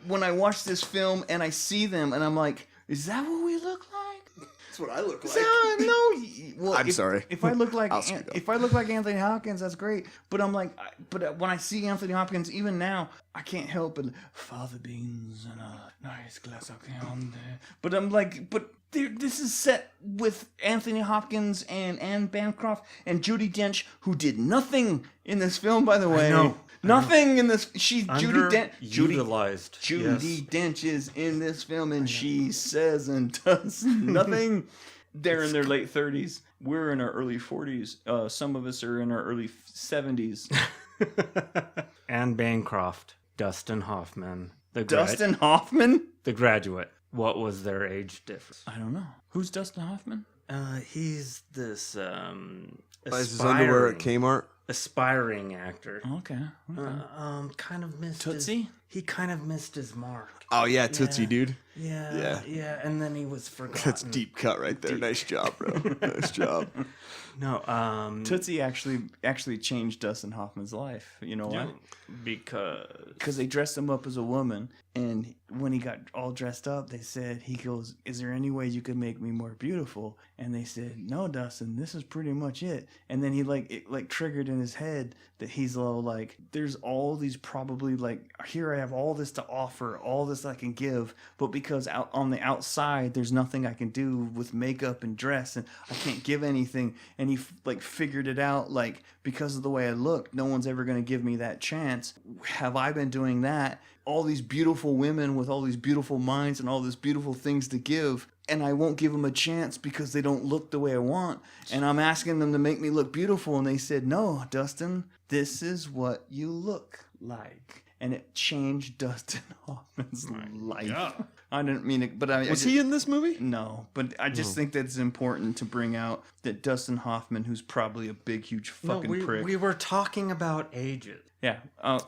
when I watch this film and I see them, and I'm like, is that what we look like? That's what I look like. No, well, I'm sorry. If I look like I'll speak up. if I look like Anthony Hopkins, that's great. But I'm like, but when I see Anthony Hopkins, even now, I can't help but fava beans and a nice glass of Chianti. But I'm like, this is set with Anthony Hopkins and Anne Bancroft and Judi Dench, who did nothing in this film, by the way. know. Nothing in this. Judi Utilized. Dench is in this film, and she says and does nothing. They're in their late 30s. We're in our early 40s. Some of us are in our early 70s. Anne Bancroft, Dustin Hoffman, Dustin Hoffman? The Graduate. What was their age difference? I don't know. Who's Dustin Hoffman? He's this Buys his underwear at Kmart. aspiring actor. Okay. Kind of missed Tootsie? He kind of missed his mark. Oh, yeah, Tootsie, dude. Yeah, and then he was forgotten. That's deep cut right there. Nice job, bro. Nice job. No, Tootsie actually changed Dustin Hoffman's life. You know why? Because they dressed him up as a woman, and when he got all dressed up, they said, he goes, "Is there any way you could make me more beautiful?" And they said, "No, Dustin, this is pretty much it." And then it triggered in his head that he's all like, there's all these probably like, here I have all this to offer, all this I can give, but because out on the outside there's nothing I can do with makeup and dress, and I can't give anything. And he figured it out, like, because of the way I look, no one's ever going to give me that chance. Have I been doing that? All these beautiful women with all these beautiful minds and all these beautiful things to give, and I won't give them a chance because they don't look the way I want. And I'm asking them to make me look beautiful, and they said, "No, Dustin, this is what you look like." And it changed Dustin Hoffman's life. God. I didn't mean it, but Was he in this movie? No, but I just think that it's important to bring out that Dustin Hoffman, who's probably a big, huge fucking prick. we were talking about ages. Yeah.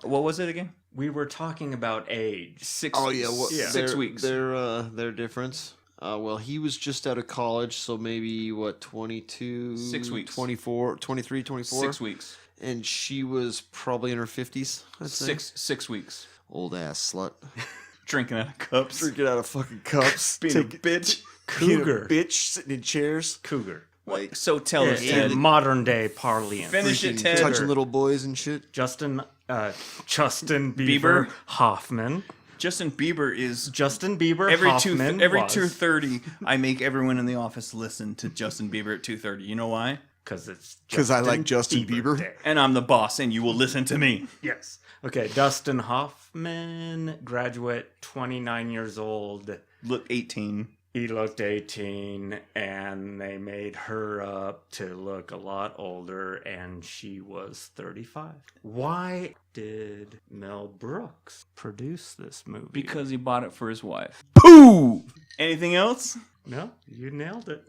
What was it again? We were talking about age. 6 Oh, yeah. What, 6 weeks. Their difference. Well, he was just out of college, so maybe, 22? 6 weeks. 24, 23, 24? 6 weeks. And she was probably in her 50s, I'd say. 6 weeks. Old ass slut. Drinking out of cups. Drinking out of fucking cups. Being a bitch. Cougar. Being a bitch, sitting in chairs. Cougar. Like, so tell us, Ted. In modern day parlance. Finish it, Ted. Touching little boys and shit. Justin Bieber? Bieber Hoffman. Justin Bieber is Justin Bieber every Hoffman 2:30. I make everyone in the office listen to Justin Bieber at 2:30. You know why? Because I like Justin Bieber. Day. And I'm the boss, and you will listen to me. Yes. Okay, Dustin Hoffman, graduate, 29 years old. Look, 18. He looked 18, and they made her up to look a lot older, and she was 35. Why did Mel Brooks produce this movie? Because he bought it for his wife. Pooh! Anything else? No, you nailed it.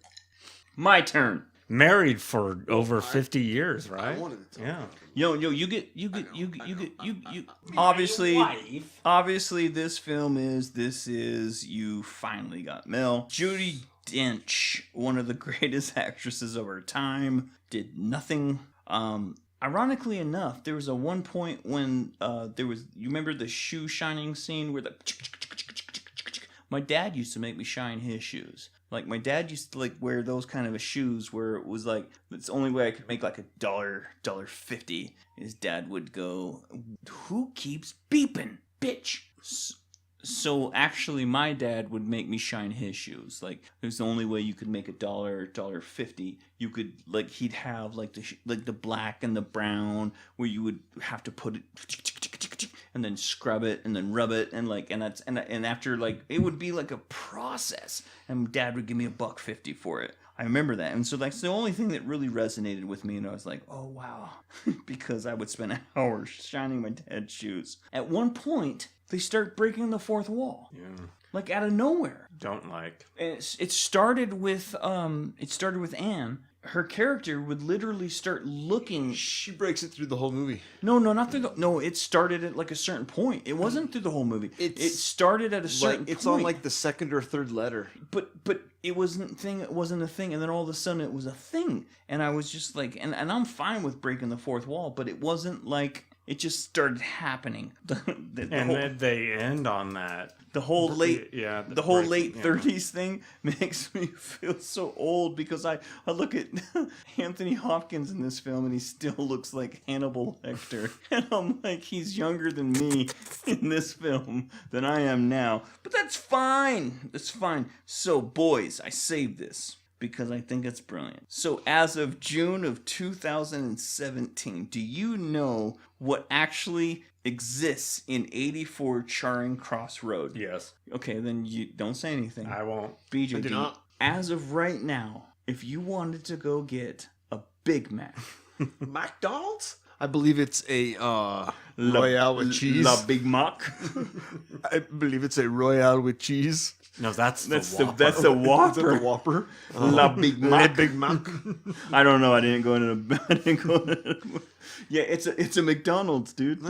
My turn. Married for over 50 years, right? Yeah. Yo, you get. Obviously, this is you finally got Mel. Judi Dench, one of the greatest actresses of her time, did nothing. Ironically enough, there was a one point when you remember the shoe shining scene where my dad used to make me shine his shoes. Like, my dad used to wear those kind of shoes where it was like, it's the only way I could make like $1.50. His dad would go, "Who keeps beeping, bitch?" So actually, my dad would make me shine his shoes. Like, it was the only way you could make $1.50. You could, he'd have the black and the brown where you would have to put it, and then scrub it and then rub it and like and after like it would be like a process, and Dad would give me $1.50 for it. I remember that, and so that's the only thing that really resonated with me, and I was like, oh wow, because I would spend hours shining my dad's shoes. At one point, they start breaking the fourth wall. Yeah. Like out of nowhere. Don't like. And it started with Anne. Her character would literally start looking. She breaks it through the whole movie. No, not through the. No, it started at like a certain point. It wasn't through the whole movie. It started at a certain point. It's on like the second or third letter. But it wasn't a thing, and then all of a sudden it was a thing, and I was just like, and I'm fine with breaking the fourth wall, but it wasn't like it just started happening. Then they end on that. The whole late, the whole late 30s yeah. thing makes me feel so old because I look at Anthony Hopkins in this film and he still looks like Hannibal Lecter, and I'm like, he's younger than me in this film than I am now, but that's fine. That's fine. So boys, I saved this because I think it's brilliant. So as of June of 2017, do you know what actually exists in 84 Charing Cross Road? Yes. Okay, then you don't say anything. I won't. BJ, I do not. As of right now, if you wanted to go get a Big Mac, McDonald's? I believe it's a Royale with cheese. La Big Mac. I believe it's a Royale with cheese. No, that's the That's Whopper. the Whopper. Is that the Whopper? La Big Mac. Big Mac. I don't know. I didn't go into the. Yeah, it's a McDonald's, dude.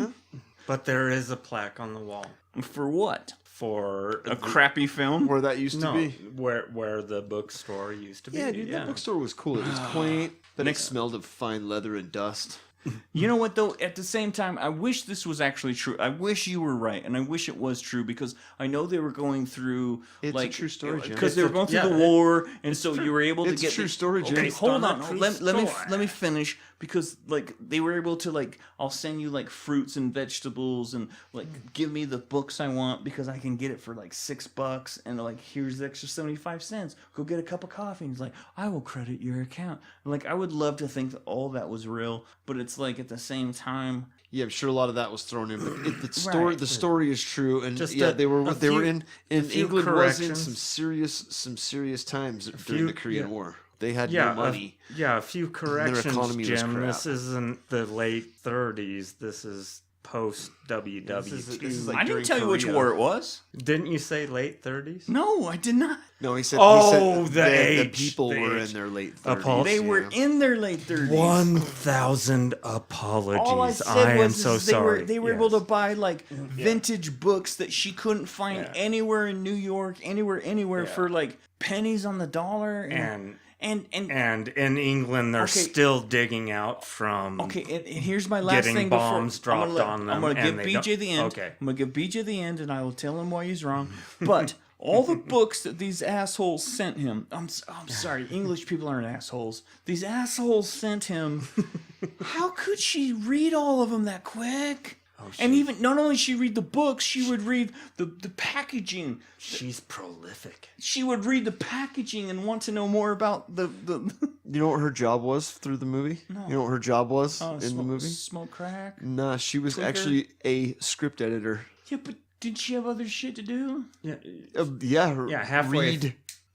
But there is a plaque on the wall For what? for A crappy film? Where that used to be. where the bookstore used to be. Yeah, dude, that bookstore was cool. It was quaint. Then it smelled of fine leather and dust. You know what, though? At the same time, I wish this was actually true. I wish you were right, and I wish it was true, because I know they were going through... It's like, a true story, Jim. because they were going through the war, and so you were able to It's get... a true story, Jim. Okay, Based hold on on. a true Let me finish, because, like, they were able to, like, I'll send you, like, fruits and vegetables, and, like, give me the books I want, because I can get it for, like, $6, and, like, here's the extra 75 cents. Go get a cup of coffee. And he's like, I will credit your account. And, like, I would love to think that all that was real, but it's, like, at the same time... Yeah, I'm sure a lot of that was thrown in, but the story is true, and Just they were in few England was in corrections. some serious times during the Korean War. They had Yeah, no money. a few corrections, economy was Jim. crap. This isn't the late 30s. This is post WW2. This is like I didn't during tell you which Korea. war it was. Didn't you say late 30s? No, I did not. No, he said. Oh, he said the the age, people the were age. in their late 30s. Apologies. They were in their late 30s. 1,000 apologies. All I said am was so is they sorry. They were able to buy like vintage books that she couldn't find anywhere in New York, anywhere for like pennies on the dollar. And in England, they're Okay. still digging out from okay, and here's my last getting thing bombs before dropped on them. I'm gonna give and they BJ the end. Okay. I'm gonna give BJ the end, and I will tell him why he's wrong. But all the books that these assholes sent him, I'm sorry, English people aren't assholes. These assholes sent him. How could she read all of them that quick? And even not only she read the books, she would read the packaging. She's prolific. She would read the packaging and want to know more about the You know what her job was through the movie? No. You know what her job was in the movie? Smoke crack. Nah, she was Clicker? actually a script editor. Yeah, but did she have other shit to do? Yeah,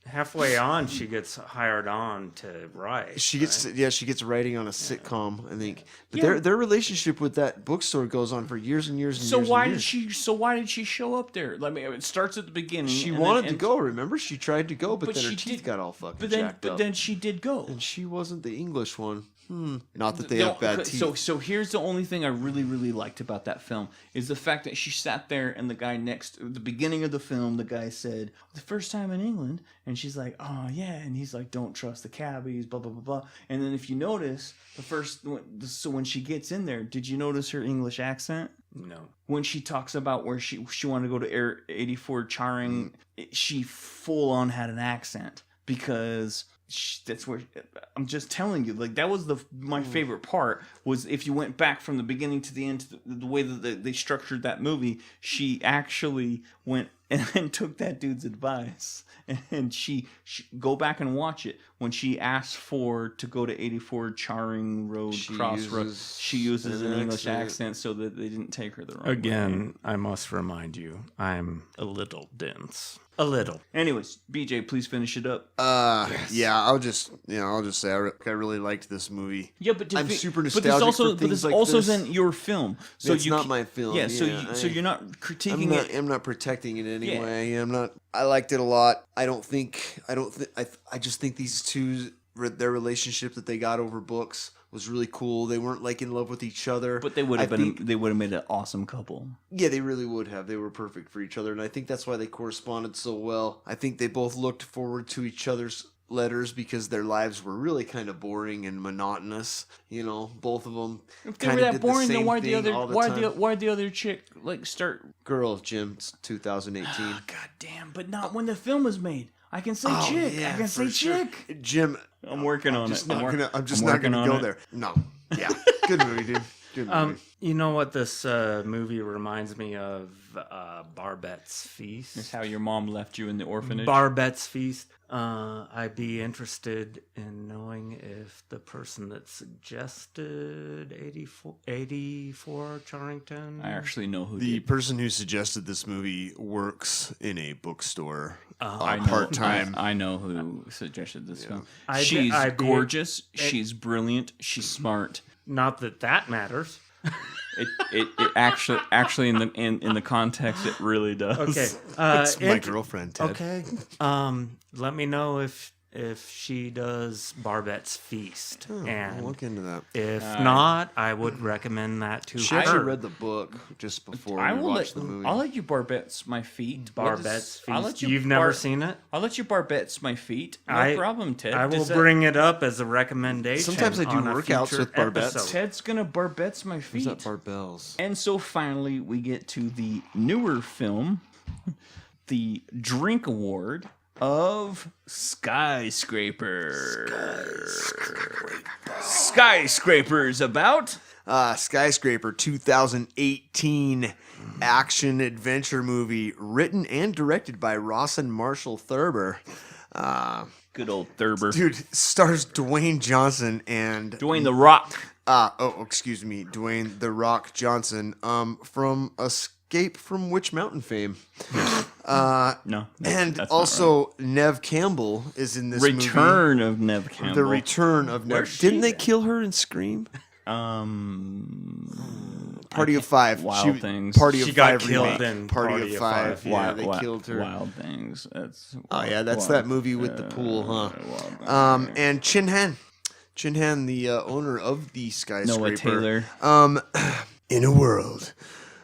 halfway on, she gets hired on to write. She gets writing on a sitcom, I think. But Yeah. their relationship with that bookstore goes on for years and years and So years. why and did years. why did she show up there? Like, it starts at the beginning. She and wanted then- to go, remember? She tried to go, but But then her she teeth did- got all fucking But then jacked up. she did go. And she wasn't the English one. Not that they have bad teeth. So here's the only thing I really, really liked about that film is the fact that she sat there and the guy the beginning of the film, the guy said, the first time in England, and she's like, oh yeah, and he's like, don't trust the cabbies, blah, blah, blah, blah. And then if you notice, when she gets in there, did you notice her English accent? No. When she talks about where she wanted to go to 84 Charing, she full on had an accent because that's where I'm just telling you, like, that was my favorite part was if you went back from the beginning to the end, to the way that they structured that movie, she actually went and took that dude's advice, and she go back and watch it when she asked to go to 84 Charing Road Crossroad, she uses an English accent so that they didn't take her the wrong way. Again, I must remind you, I'm a little dense. A little. Anyways, BJ, please finish it up. Yeah, I'll just say I really liked this movie. Yeah, but I'm super But nostalgic this also, for things like also this. isn't your film, so It's you not my film. Yeah, so yeah, so you're not critiquing it. I'm not protecting it anyway. I'm not. I liked it a lot. I just think these two, their relationship that they got over books was really cool. They weren't like in love with each other, But they would have made an awesome couple. Yeah, they really would have. They were perfect for each other, and I think that's why they corresponded so well. I think they both looked forward to each other's letters because their lives were really kind of boring and monotonous. You know, both of them. If they were that boring, then why'd the other chick like start? Girl, Jim, it's 2018. God damn! But not when the film was made. I can say chick. Yeah, I can say for sure. chick. Jim, I'm working on it. I'm just not gonna go there. No. Yeah. Good movie, dude. Good movie. You know what this movie reminds me of? Barbette's Feast. It's how your mom left you in the orphanage. Barbette's Feast. I'd be interested in knowing if the person that suggested 84 Charrington. I actually know who The did. person who suggested this movie works in a bookstore I know- part time. I know who suggested this film. I'd She's be- gorgeous. She's brilliant. She's smart. Not that matters. It actually in the context it really does. Okay. It's my girlfriend, Ted. Okay. Let me know if she does Barbette's Feast, I'll and look into that. if not, I would recommend that to She her. actually read the book just before we watched the movie. I'll let you Barbette's my feet. What is- Barbette's Feast. I'll let you You've never seen it? I'll let you Barbette's my feet. No problem, Ted. I will Does that- bring it up as a recommendation. Sometimes I do on a workouts future with Barbette's. episode. Ted's gonna Barbette's my feet. Who's that Barbells? And so finally, we get to the newer film, the Drink Award of Skyscraper. Skyscraper's about Skyscraper 2018 action adventure movie written and directed by Ross and Marshall Thurber. good old Thurber. Dude, stars Dwayne Johnson and Dwayne the Rock. Dwayne the Rock Johnson from Escape from Witch Mountain fame. No, And that's also Nev Campbell is in this Return of Nev Campbell. movie. The return of Nev. Where's she Didn't they at? kill her in Scream? Party of Five. Wild Things. Party of She got Five killed remake. in Party of Five. Yeah, Wild, they killed her. Wild Things. That's That's that movie with the pool, huh? Wild Things. And Chin Han, the owner of the Skyscraper. Noah Taylor. In a world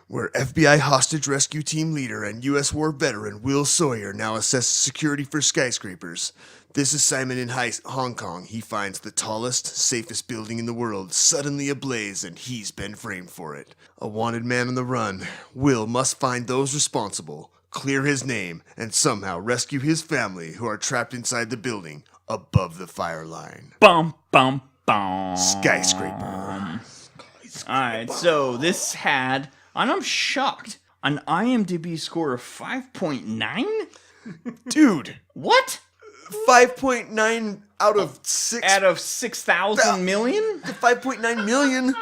where FBI hostage rescue team leader and U.S. war veteran Will Sawyer now assesses security for skyscrapers. This assignment in Hong Kong, he finds the tallest, safest building in the world suddenly ablaze, and he's been framed for it. A wanted man on the run, Will must find those responsible, clear his name, and somehow rescue his family who are trapped inside the building above the fire line. Bum, bum, bum. Skyscraper. All right, so this had, and I'm shocked, an IMDb score of 5.9? Dude, What? 5.9 out of 6. Out of 6,000 million? 5.9 million.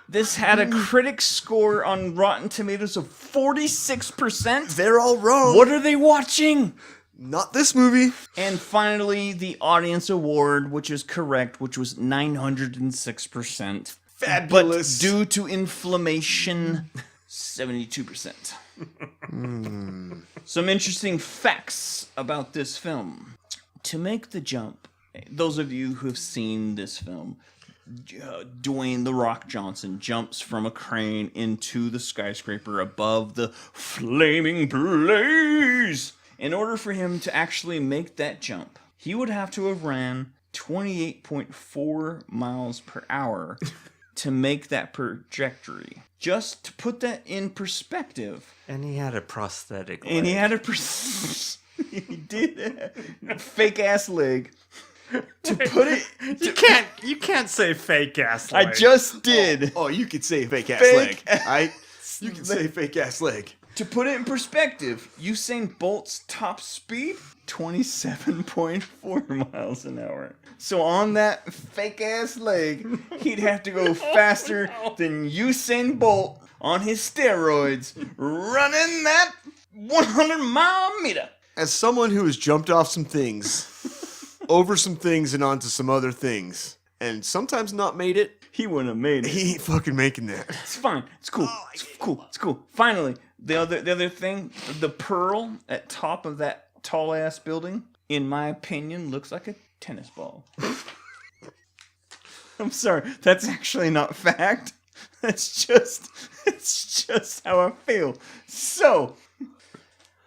This had a critic score on Rotten Tomatoes of 46%. They're all wrong. What are they watching? Not this movie. And finally, the audience award, which is correct, which was 906%. Fabulous. But due to inflammation, 72%. Some interesting facts about this film. To make the jump, those of you who have seen this film, Dwayne The Rock Johnson jumps from a crane into the skyscraper above the flaming blaze. In order for him to actually make that jump, he would have to have ran 28.4 miles per hour to make that trajectory. Just to put that in perspective. And he had a prosthetic leg. And he had he did a fake ass leg. To put it, You can't say fake ass leg. I just did. Oh, you could say fake ass Fake leg. You can say fake ass leg. To put it in perspective, Usain Bolt's top speed, 27.4 miles an hour. So on that fake-ass leg, he'd have to go faster than Usain Bolt on his steroids running that 100-mile meter. As someone who has jumped off some things, over some things and onto some other things, and sometimes not made it, He wouldn't have made it. he ain't fucking making that. It's fine. It's cool. It's cool. It's cool. Finally, the other thing, the pearl at top of that tall ass building, in my opinion, looks like a tennis ball. I'm sorry, that's actually not fact. It's just how I feel. So,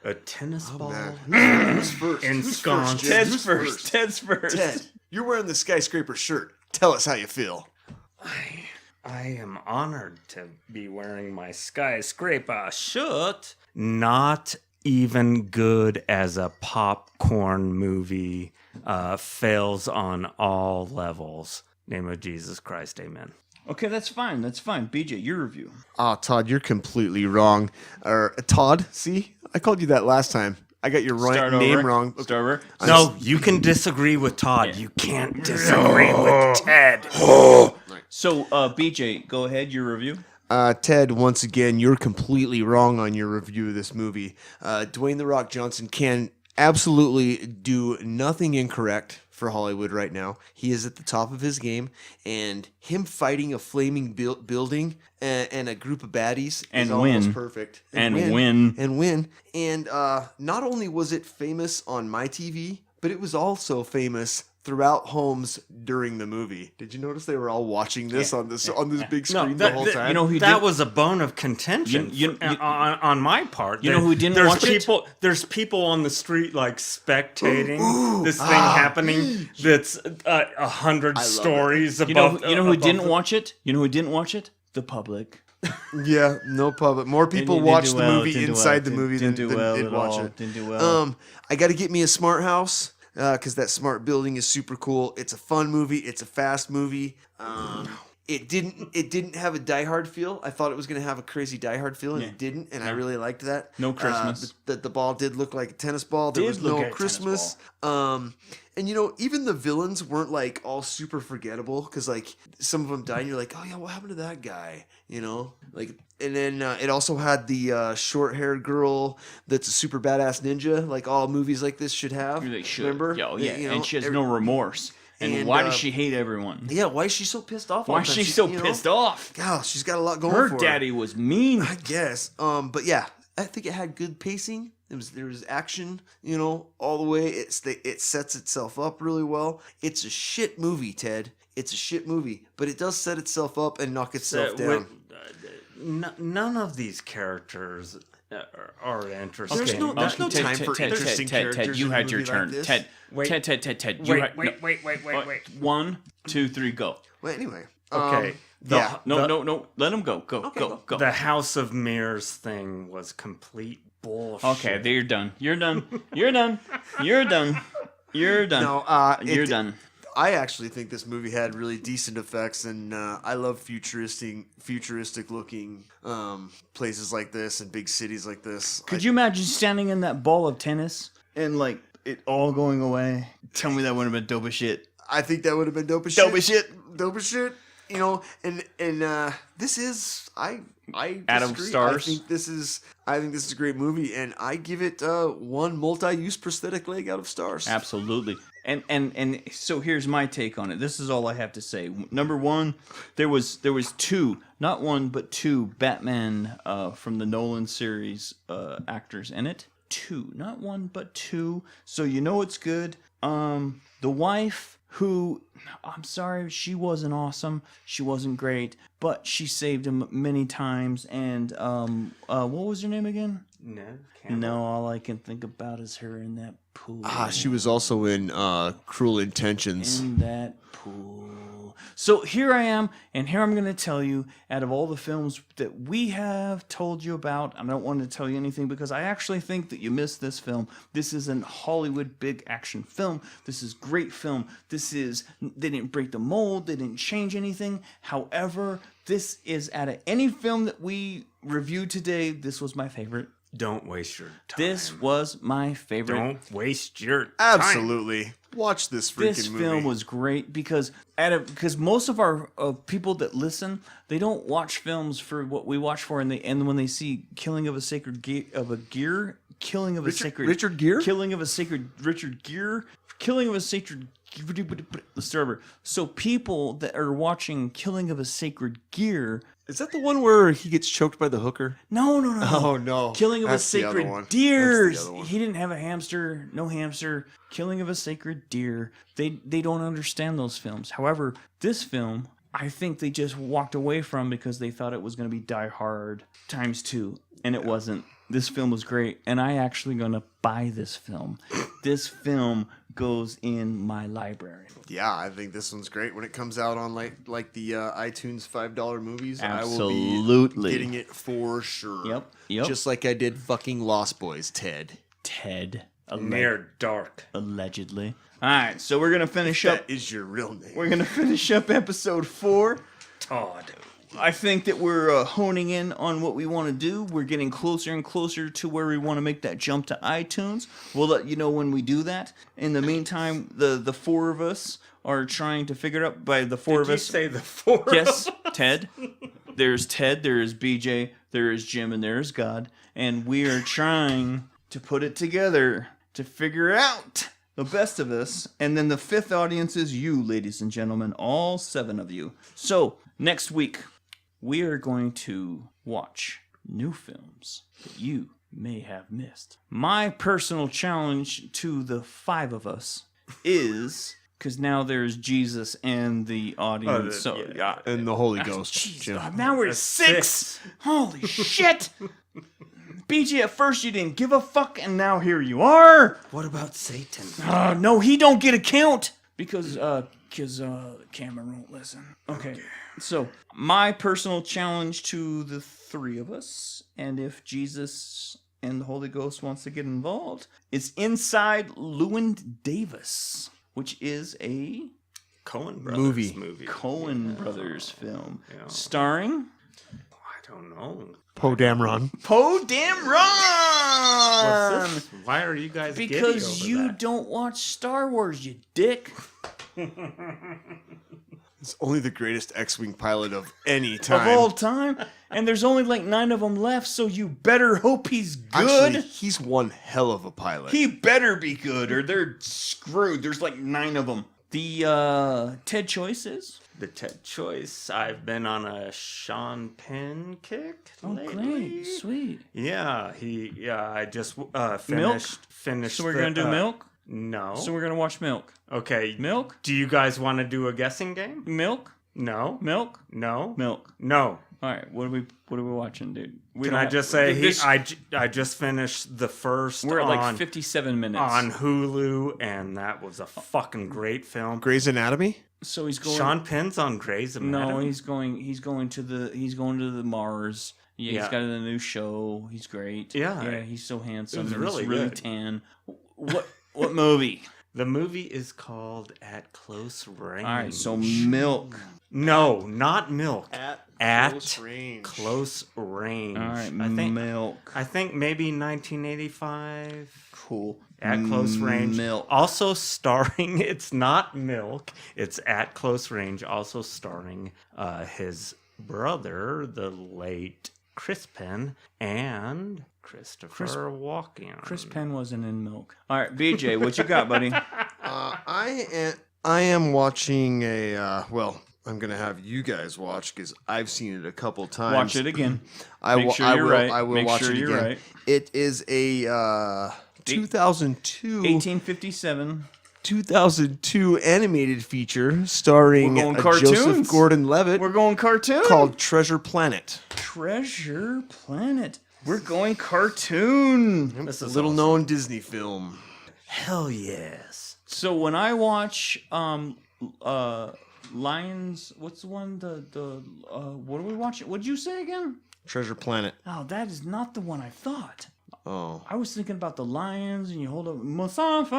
A tennis ball Who's first? ensconced. Ted's first. Ted's first. Ted, you're wearing the skyscraper shirt. Tell us how you feel. I am honored to be wearing my skyscraper shirt. Not even good as a popcorn movie. Fails on all levels. Name of Jesus Christ, amen. Okay, that's fine. That's fine. BJ, your review. Todd, you're completely wrong. Or Todd, see? I called you that last time. I got your name wrong. Okay. Start over. No, you can disagree with Todd. Yeah. You can't disagree with Ted. So, BJ, go ahead. Your review. Ted, once again, you're completely wrong on your review of this movie. Dwayne "The Rock" Johnson can absolutely do nothing incorrect for Hollywood right now. He is at the top of his game, and him fighting a flaming building and a group of baddies And is almost win. perfect. And win. And not only was it famous on my TV, but it was also famous throughout homes during the movie. Did you notice they were all watching this on this big screen the whole time? You know who That did- was a bone of contention on my part. You know who didn't there's watch it? people, There's people on the street like spectating this thing happening. That's 100 stories above. You know who didn't above watch it? You know who didn't watch it? The public. Yeah, no public. More people didn't watch do the well, movie didn't do inside well, the movie didn't than do well did at watch all, it. didn't do well. I got to get me a smart house because that smart building is super cool. It's a fun movie. It's a fast movie. It didn't have a Die Hard feel. I thought it was going to have a crazy Die Hard feel, and it didn't. And I really liked that. No Christmas. The ball did look like a tennis ball. There was Did look no like a tennis Christmas. And you know, even the villains weren't like all super forgettable because like some of them died, and you're like, oh yeah, what happened to that guy? You know, like. And then it also had the short-haired girl that's a super badass ninja, like all movies like this should have. They should. Remember? Oh, yeah. You know, and she has no remorse. And why does she hate everyone? Yeah, why is she so pissed off? all Why the is time? she so you know, pissed off? God, she's got a lot going Her for daddy was mean. I guess. But yeah, I think it had good pacing. There was action, you know, all the way. It sets itself up really well. It's a shit movie, Ted. It's a shit movie, but it does set itself up and knock itself down. None of these characters are interesting. There's no time for interesting Ted, characters you in a had your movie turn. like this. Ted, Wait. Ted. You had, Wait. 1, 2, 3, go. Well, anyway. Okay. Yeah. No. Let him go. Go. The House of Mirrors thing was complete bullshit. Okay, there you're done. You're done. You're done. No, You're done. I actually think this movie had really decent effects, and I love futuristic looking places like this and big cities like this. Could you imagine standing in that ball of tennis and like it all going away? Tell me that would have been dope as shit. I think that would have been dope as shit. Dope as shit. Dope as shit. You know, and this is I Adam disagree. Stars? I think this is a great movie, and I give it one multi-use prosthetic leg out of stars. Absolutely. And so here's my take on it. This is all I have to say. Number one, there was two, not one but two Batman from the Nolan series actors in it. Two, not one but two. So you know it's good. The wife, who, I'm sorry, she wasn't awesome. She wasn't great, but she saved him many times. And what was her name again? No, all I can think about is her in that pool. She was also in Cruel Intentions. In that pool. So here I am, and here I'm going to tell you, out of all the films that we have told you about, I don't want to tell you anything because I actually think that you missed this film. This is a Hollywood big action film. This is great film. They didn't break the mold. They didn't change anything. However, this is out of any film that we reviewed today, this was my favorite. Don't waste your time. This was my favorite. Don't waste your time. Absolutely. Watch this freaking This movie. film was great because most of our people that listen, they don't watch films for what we watch for, and when they see killing of a sacred killing of a sacred Richard Gere? killing of a sacred Richard Gere, killing of a sacred Starber. So people that are watching Killing of a Sacred Gear. Is that the one where he gets choked by the hooker? No. Oh, no. Killing of That's a the other Sacred one. Deer. That's the other one. He didn't have a hamster. No hamster. Killing of a Sacred Deer. They don't understand those films. However, this film, I think they just walked away from because they thought it was going to be Die Hard ×2, and it wasn't. This film was great, and I actually going to buy this film. This film goes in my library. Yeah, I think this one's great. When it comes out on like the iTunes $5 movies, I Absolutely. will be getting it for sure. Yep. Just like I did fucking Lost Boys, Ted. Ted. Near dark. Allegedly. All right, so we're going to finish up. That is your real name. We're going to finish up episode 4. Todd. I think that we're honing in on what we want to do. We're getting closer and closer to where we want to make that jump to iTunes. We'll let you know when we do that. In the meantime, the four of us are trying to figure out by the four Did of you us. say the four? Yes, Ted. There's Ted, there is BJ, there is Jim, and there is God. And we are trying to put it together to figure out the best of us. And then the fifth audience is you, ladies and gentlemen, all 7 of you. So next week, we are going to watch new films that you may have missed. My personal challenge to the 5 of us is, because now there's Jesus and the audience. And the Holy Ghost. Jeez, Jim. now we're 6. Holy shit! BJ, at first you didn't give a fuck, and now here you are. What about Satan? No, he don't get a count because Cameron won't listen. Okay. So, my personal challenge to the 3 of us, and if Jesus and the Holy Ghost wants to get involved, is Inside Llewyn Davis, which is a Coen Brothers movie. Coen Brothers film, Yeah. starring I don't know. Poe Dameron. Poe Dameron. What's this? Why are you guys giddy Because over you that? don't watch Star Wars, you dick. It's only the greatest X-Wing pilot of any time. Of all time. And there's only like 9 of them left, so you better hope he's good. Actually, he's one hell of a pilot. He better be good, or they're screwed. There's like 9 of them. The Ted choices. The Ted choice. I've been on a Sean Penn kick lately. Great, sweet. Yeah, I just finished. So we're gonna do Milk. No. So we're gonna watch Milk. Okay. Milk. Do you guys want to do a guessing game? Milk. No. Milk. No. Milk. No. All right. What are we watching, dude? Can I just say I just finished the first. We're at on, like 57 minutes on Hulu, and that was a fucking great film. Grey's Anatomy? So he's going. Sean Penn's on Grey's Anatomy. No, he's going to the Mars. Yeah, he's got a new show. He's great. Yeah. He's so handsome. It was He's really really good. tan. What movie? The movie is called At Close Range. All right, so Milk. No, not Milk. At Close Range. Close Range. All right, Milk. I think maybe 1985. Cool. At Close Range. Milk. Also starring, it's not Milk, it's At Close Range, also starring his brother, the late Chris Penn, and Christopher Walken. Chris Penn wasn't in Milk. All right, BJ, what you got, buddy? I am watching a, I'm going to have you guys watch because I've seen it a couple times. Watch it again. I Make will, sure I you're will, right. I will Make watch sure it you're again. right. It is a 2002 1857. animated feature starring We're going Joseph cartoons. Gordon-Levitt We're going cartoon. called Treasure Planet. Treasure Planet. We're going cartoon. This A is little awesome. known Disney film. Hell yes. So when I watch Lions, what's the one? What are we watching? What'd you say again? Treasure Planet. Oh, that is not the one I thought. Oh. I was thinking about the lions, and you hold up Mustafa.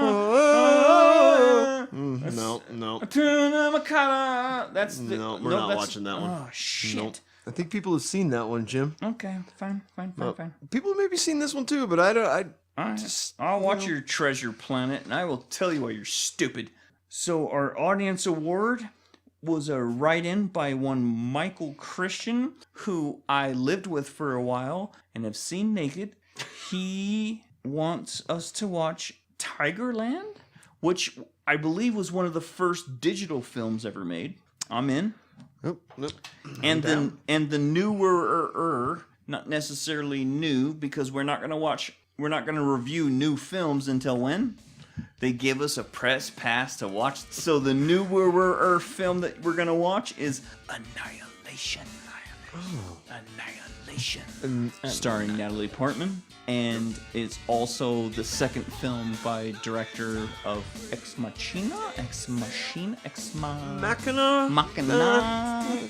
No. Tuna Makala. That's the. No, we're not that's- watching that one. Oh shit. Nope. I think people have seen that one, Jim. Okay, fine. People have maybe seen this one too, but I don't. All right. I'll watch your Treasure Planet, and I will tell you why you're stupid. So our audience award was a write-in by one Michael Christian, who I lived with for a while and have seen naked. He wants us to watch Tigerland, which I believe was one of the first digital films ever made. I'm in. Nope. And the newer, not necessarily new, because we're not going to review new films until when? They give us a press pass to watch. So the newer film that we're going to watch is Annihilation. Annihilation. Starring Natalie Portman. And it's also the second film by director of Machina.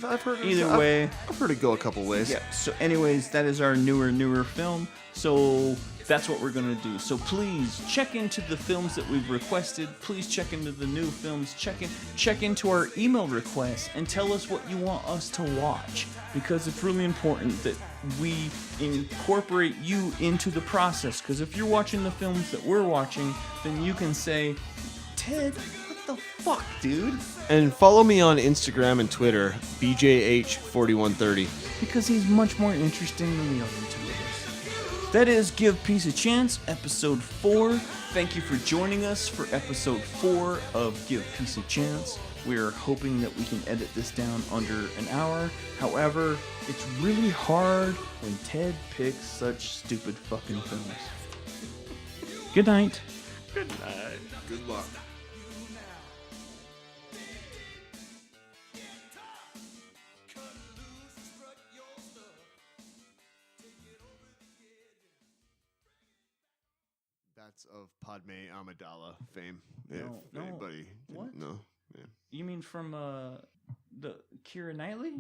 I've heard it. Either way. I've heard it go a couple ways. Yeah. So anyways, that is our newer film. So that's what we're going to do. So please check into the films that we've requested. Please check into the new films. Check into our email requests and tell us what you want us to watch, because it's really important that we incorporate you into the process. Because if you're watching the films that we're watching, then you can say, Ted, what the fuck, dude? And follow me on Instagram and Twitter, BJH4130. Because he's much more interesting than the other two of us. That is Give Peace a Chance, episode 4. Thank you for joining us for episode 4 of Give Peace a Chance. We're hoping that we can edit this down under an hour. However, it's really hard when Ted picks such stupid fucking films. Good night. Good night. Good luck. That's of Padme Amidala fame. If No. anybody What? didn't know. Yeah. You mean from the Keira Knightley?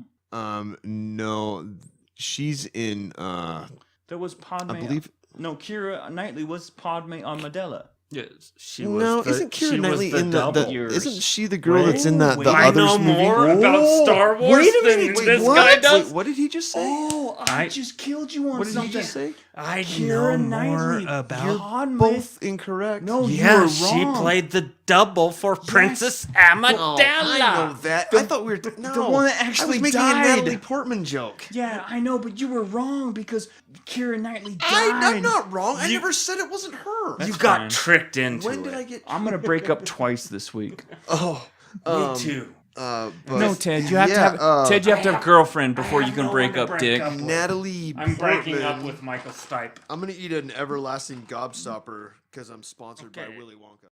No, she's in. That was Padme. I believe. No, Keira Knightley was Padme Amidala. Yes, she was. No, the, isn't she Keira was Knightley the in the? double. Isn't she the girl that's in the Wait, the I others know movie? more about Star Wars Wait a than minute. Wait, this what? guy does. Wait, what did he just say? Oh, I just killed you on What did something. he just say? I Keira know more Knightley. about. Padme. Both incorrect. No, you Yeah, were she wrong. played the double for Princess Amidala. Oh, I know that. I thought we were no. the one that I actually was making died. a Natalie Portman joke. Yeah, I know, but you were wrong because Keira Knightley died. I'm not wrong. I never said it wasn't her. You That's got fine. tricked into When it. did I get? I'm gonna break up twice this week. Oh, Me too. But No, Ted, you have to have Ted. You have to have a girlfriend before you can break up, Dick. Natalie. I'm breaking up Portman. with Michael Stipe. I'm gonna eat an everlasting gobstopper because I'm sponsored by Okay. Willy Wonka.